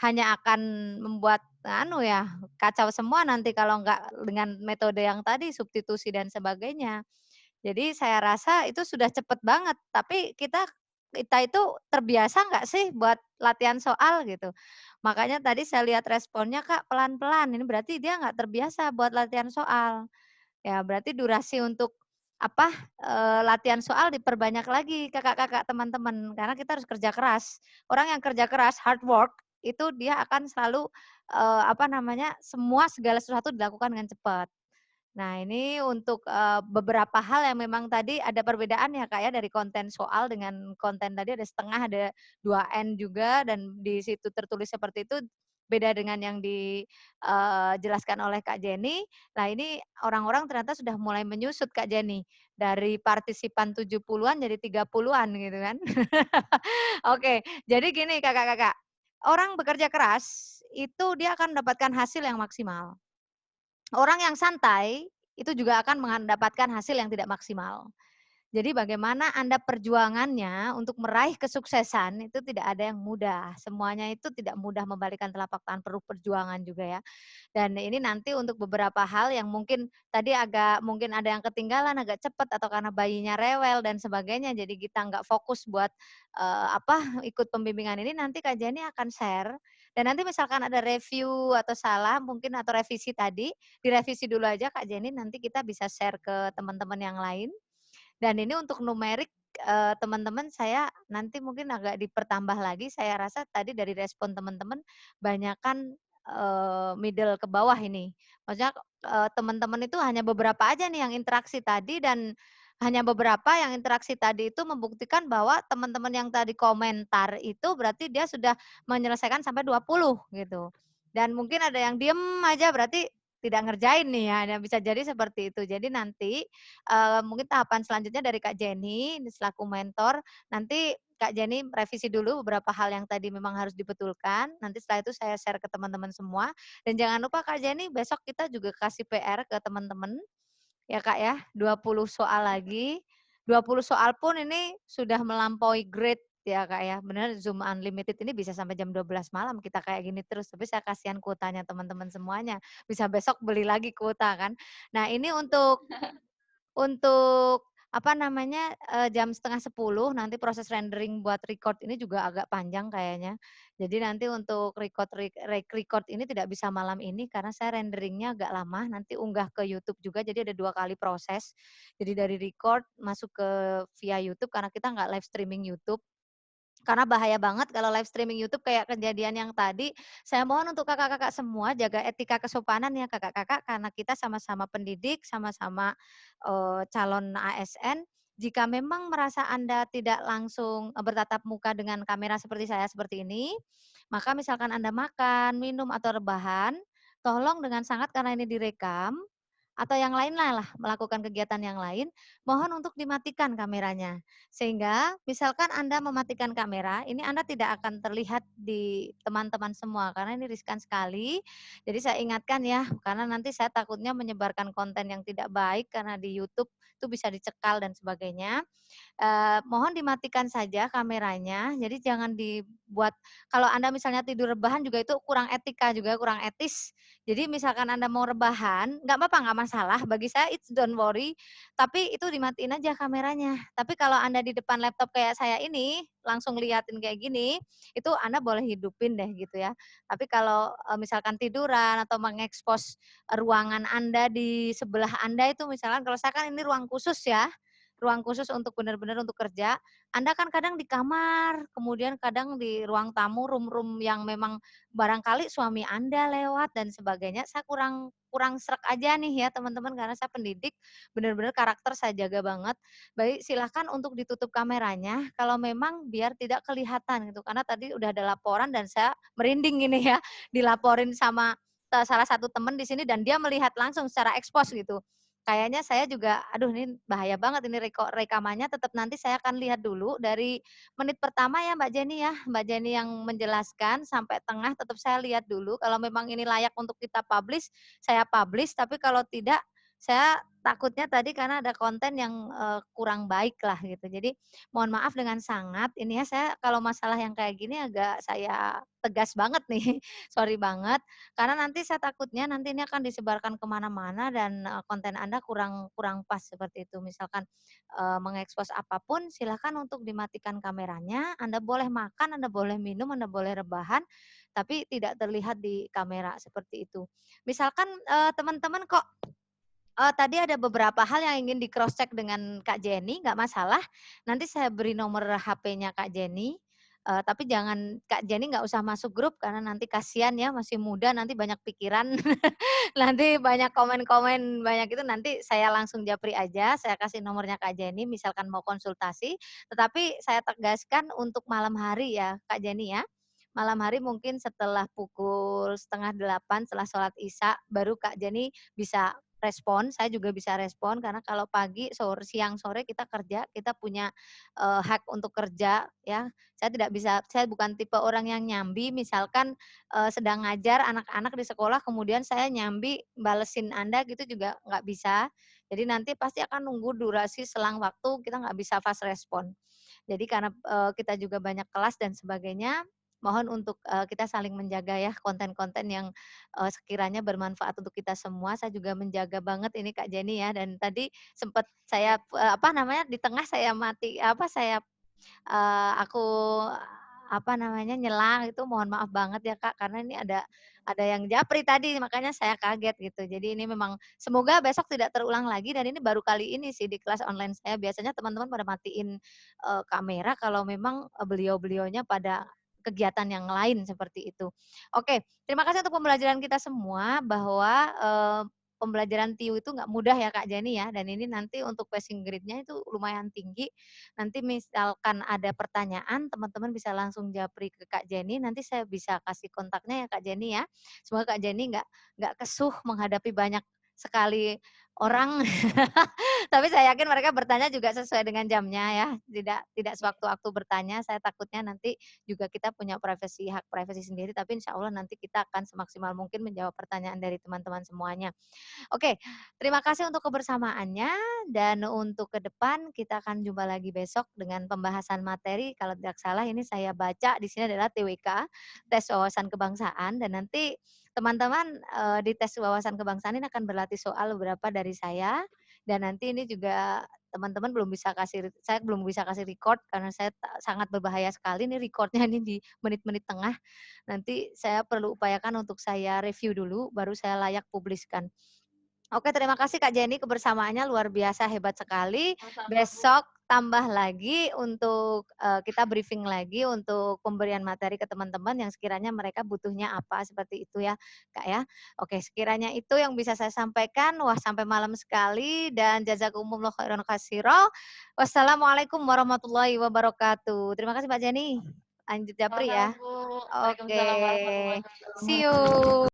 Speaker 1: hanya akan membuat anu ya, kacau semua nanti kalau nggak dengan metode yang tadi substitusi dan sebagainya. Jadi saya rasa itu sudah cepet banget, tapi kita itu terbiasa nggak sih buat latihan soal gitu. Makanya tadi saya lihat responnya Kak pelan-pelan, ini berarti dia nggak terbiasa buat latihan soal. Ya berarti durasi untuk apa, latihan soal diperbanyak lagi kakak-kakak, teman-teman, karena kita harus kerja keras. Orang yang kerja keras, hard work, itu dia akan selalu, apa namanya, segala sesuatu dilakukan dengan cepat. Nah ini untuk, beberapa hal yang memang tadi ada perbedaan ya Kak ya, dari konten soal dengan konten tadi ada setengah, ada 2N juga dan di situ tertulis seperti itu, beda dengan yang dijelaskan oleh Kak Jenny. Nah ini orang-orang ternyata sudah mulai menyusut Kak Jenny, dari partisipan 70-an jadi 30-an gitu kan. Oke, jadi gini Kakak-kakak, orang bekerja keras itu dia akan mendapatkan hasil yang maksimal. Orang yang santai, itu juga akan mendapatkan hasil yang tidak maksimal. Jadi bagaimana Anda perjuangannya untuk meraih kesuksesan itu tidak ada yang mudah. Semuanya itu tidak mudah membalikan telapak tangan, perlu perjuangan juga ya. Dan ini nanti untuk beberapa hal yang mungkin tadi mungkin ada yang ketinggalan, agak cepat atau karena bayinya rewel dan sebagainya, jadi kita nggak fokus buat, ikut pembimbingan ini, nanti Kak Jenny akan share, dan nanti misalkan ada review atau salah mungkin atau revisi tadi, direvisi dulu aja Kak Jenny, nanti kita bisa share ke teman-teman yang lain. Dan ini untuk numerik, teman-teman saya nanti mungkin agak dipertambah lagi, saya rasa tadi dari respon teman-teman banyakan, middle ke bawah ini. Maksudnya, teman-teman itu hanya beberapa aja nih yang interaksi tadi dan hanya beberapa yang interaksi tadi itu membuktikan bahwa teman-teman yang tadi komentar itu berarti dia sudah menyelesaikan sampai 20 gitu. Dan mungkin ada yang diem aja berarti tidak ngerjain nih ya, dan bisa jadi seperti itu. Jadi nanti mungkin tahapan selanjutnya dari Kak Jenny selaku mentor, nanti Kak Jenny revisi dulu beberapa hal yang tadi memang harus dibetulkan, nanti setelah itu saya share ke teman-teman semua, dan jangan lupa Kak Jenny besok kita juga kasih PR ke teman-teman, ya Kak ya, 20 soal lagi, 20 soal pun ini sudah melampaui grade ya Kak ya, benar Zoom Unlimited ini bisa sampai jam 12 malam kita kayak gini terus, tapi saya kasihan kuotanya teman-teman semuanya, bisa besok beli lagi kuota kan. Nah ini untuk apa namanya, jam 9:30 nanti proses rendering buat record ini juga agak panjang kayaknya. Jadi nanti untuk record ini tidak bisa malam ini karena saya renderingnya agak lama, nanti unggah ke YouTube juga, jadi ada 2 kali proses. Jadi dari record masuk ke via YouTube karena kita nggak live streaming YouTube. Karena bahaya banget kalau live streaming YouTube kayak kejadian yang tadi. Saya mohon untuk kakak-kakak semua jaga etika kesopanan ya kakak-kakak, karena kita sama-sama pendidik, sama-sama calon ASN. Jika memang merasa Anda tidak langsung bertatap muka dengan kamera seperti saya seperti ini, maka misalkan Anda makan, minum atau rebahan, tolong dengan sangat karena ini direkam atau yang lain lah melakukan kegiatan yang lain, mohon untuk dimatikan kameranya. Sehingga misalkan Anda mematikan kamera, ini Anda tidak akan terlihat di teman-teman semua karena ini riskan sekali. Jadi saya ingatkan ya, karena nanti saya takutnya menyebarkan konten yang tidak baik karena di YouTube itu bisa dicekal dan sebagainya. Mohon dimatikan saja kameranya, jadi jangan dibuat kalau Anda misalnya tidur rebahan juga itu kurang etika juga, kurang etis. Jadi misalkan Anda mau rebahan, nggak apa-apa, nggak masalah, bagi saya it's don't worry, tapi itu dimatiin aja kameranya. Tapi kalau Anda di depan laptop kayak saya ini, langsung liatin kayak gini, itu Anda boleh hidupin deh gitu ya. Tapi kalau, misalkan tiduran atau mengekspos ruangan Anda di sebelah Anda itu misalkan kalau saya kan ini ruang khusus ya, ruang khusus untuk benar-benar untuk kerja. Anda kan kadang di kamar, kemudian kadang di ruang tamu, room-room yang memang barangkali suami Anda lewat dan sebagainya. Saya kurang kurang sreg aja nih ya teman-teman karena saya pendidik, benar-benar karakter saya jaga banget. Baik, silahkan untuk ditutup kameranya kalau memang biar tidak kelihatan gitu. Karena tadi udah ada laporan dan saya merinding ini ya, dilaporin sama salah satu teman di sini dan dia melihat langsung secara ekspos gitu. Kayaknya saya juga, aduh ini bahaya banget ini rekamannya, tetap nanti saya akan lihat dulu dari menit pertama ya Mbak Jenny ya. Mbak Jenny yang menjelaskan sampai tengah tetap saya lihat dulu. Kalau memang ini layak untuk kita publish, saya publish. Tapi kalau tidak, saya takutnya tadi karena ada konten yang kurang baik lah gitu. Jadi mohon maaf dengan sangat. Ini ya saya kalau masalah yang kayak gini agak saya tegas banget nih. Sorry banget. Karena nanti saya takutnya nanti ini akan disebarkan kemana-mana dan konten Anda kurang kurang pas seperti itu. Misalkan mengekspos apapun, silakan untuk dimatikan kameranya. Anda boleh makan, Anda boleh minum, Anda boleh rebahan, tapi tidak terlihat di kamera seperti itu. Misalkan teman-teman kok tadi ada beberapa hal yang ingin di cross check dengan Kak Jenny, nggak masalah. Nanti saya beri nomor HP-nya Kak Jenny. Tapi jangan Kak Jenny nggak usah masuk grup karena nanti kasihan ya masih muda nanti banyak pikiran, nanti banyak komen-komen banyak itu nanti saya langsung japri aja, saya kasih nomornya Kak Jenny misalkan mau konsultasi. Tetapi saya tegaskan untuk malam hari ya Kak Jenny ya. Malam hari mungkin setelah pukul 7:30 setelah sholat Isya baru Kak Jenny bisa respon, saya juga bisa respon karena kalau pagi, siang, sore kita kerja, kita punya hak untuk kerja ya. Saya tidak bisa, saya bukan tipe orang yang nyambi misalkan sedang ngajar anak-anak di sekolah kemudian saya nyambi balesin Anda gitu juga nggak bisa. Jadi nanti pasti akan nunggu durasi selang waktu, kita nggak bisa fast respon. Jadi karena kita juga banyak kelas dan sebagainya, mohon untuk kita saling menjaga ya konten-konten yang sekiranya bermanfaat untuk kita semua. Saya juga menjaga banget ini Kak Jenny ya dan tadi sempat saya apa namanya di tengah saya saya aku apa namanya nyela itu mohon maaf banget ya Kak karena ini ada yang japri tadi makanya saya kaget gitu. Jadi ini memang semoga besok tidak terulang lagi dan ini baru kali ini sih di kelas online saya. Biasanya teman-teman pada matiin kamera kalau memang beliau-beliaunya pada kegiatan yang lain seperti itu. Oke, terima kasih untuk pembelajaran kita semua bahwa pembelajaran TIU itu nggak mudah ya Kak Jenny ya, dan ini nanti untuk passing grade-nya itu lumayan tinggi. Nanti misalkan ada pertanyaan, teman-teman bisa langsung japri ke Kak Jenny, nanti saya bisa kasih kontaknya ya Kak Jenny ya. Semoga Kak Jenny nggak kesuh menghadapi banyak sekali orang, tapi saya yakin mereka bertanya juga sesuai dengan jamnya ya, tidak sewaktu-waktu bertanya. Saya takutnya nanti juga kita punya hak privasi sendiri, tapi insya Allah nanti kita akan semaksimal mungkin menjawab pertanyaan dari teman-teman semuanya. Oke, terima kasih untuk kebersamaannya dan untuk ke depan kita akan jumpa lagi besok dengan pembahasan materi. Kalau tidak salah ini saya baca di sini adalah TWK, tes wawasan kebangsaan dan nanti teman-teman di tes wawasan kebangsaan ini akan berlatih soal beberapa dari saya dan nanti ini juga teman-teman saya belum bisa kasih record karena saya sangat berbahaya sekali nih recordnya ini di menit-menit tengah. Nanti saya perlu upayakan untuk saya review dulu baru saya layak publiskan. Oke, terima kasih Kak Jenny kebersamaannya luar biasa hebat sekali. Besok tambah lagi untuk kita briefing lagi untuk pemberian materi ke teman-teman yang sekiranya mereka butuhnya apa seperti itu ya Kak ya. Oke, sekiranya itu yang bisa saya sampaikan. Wah, sampai malam sekali dan jazakumullah khairan katsira. Wassalamualaikum warahmatullahi wabarakatuh. Terima kasih Mbak Jenny. Lanjut japri ya.
Speaker 2: Sama-sama, Bu.
Speaker 1: Oke.
Speaker 2: Waalaikumsalam warahmatullahi wabarakatuh.
Speaker 1: See you.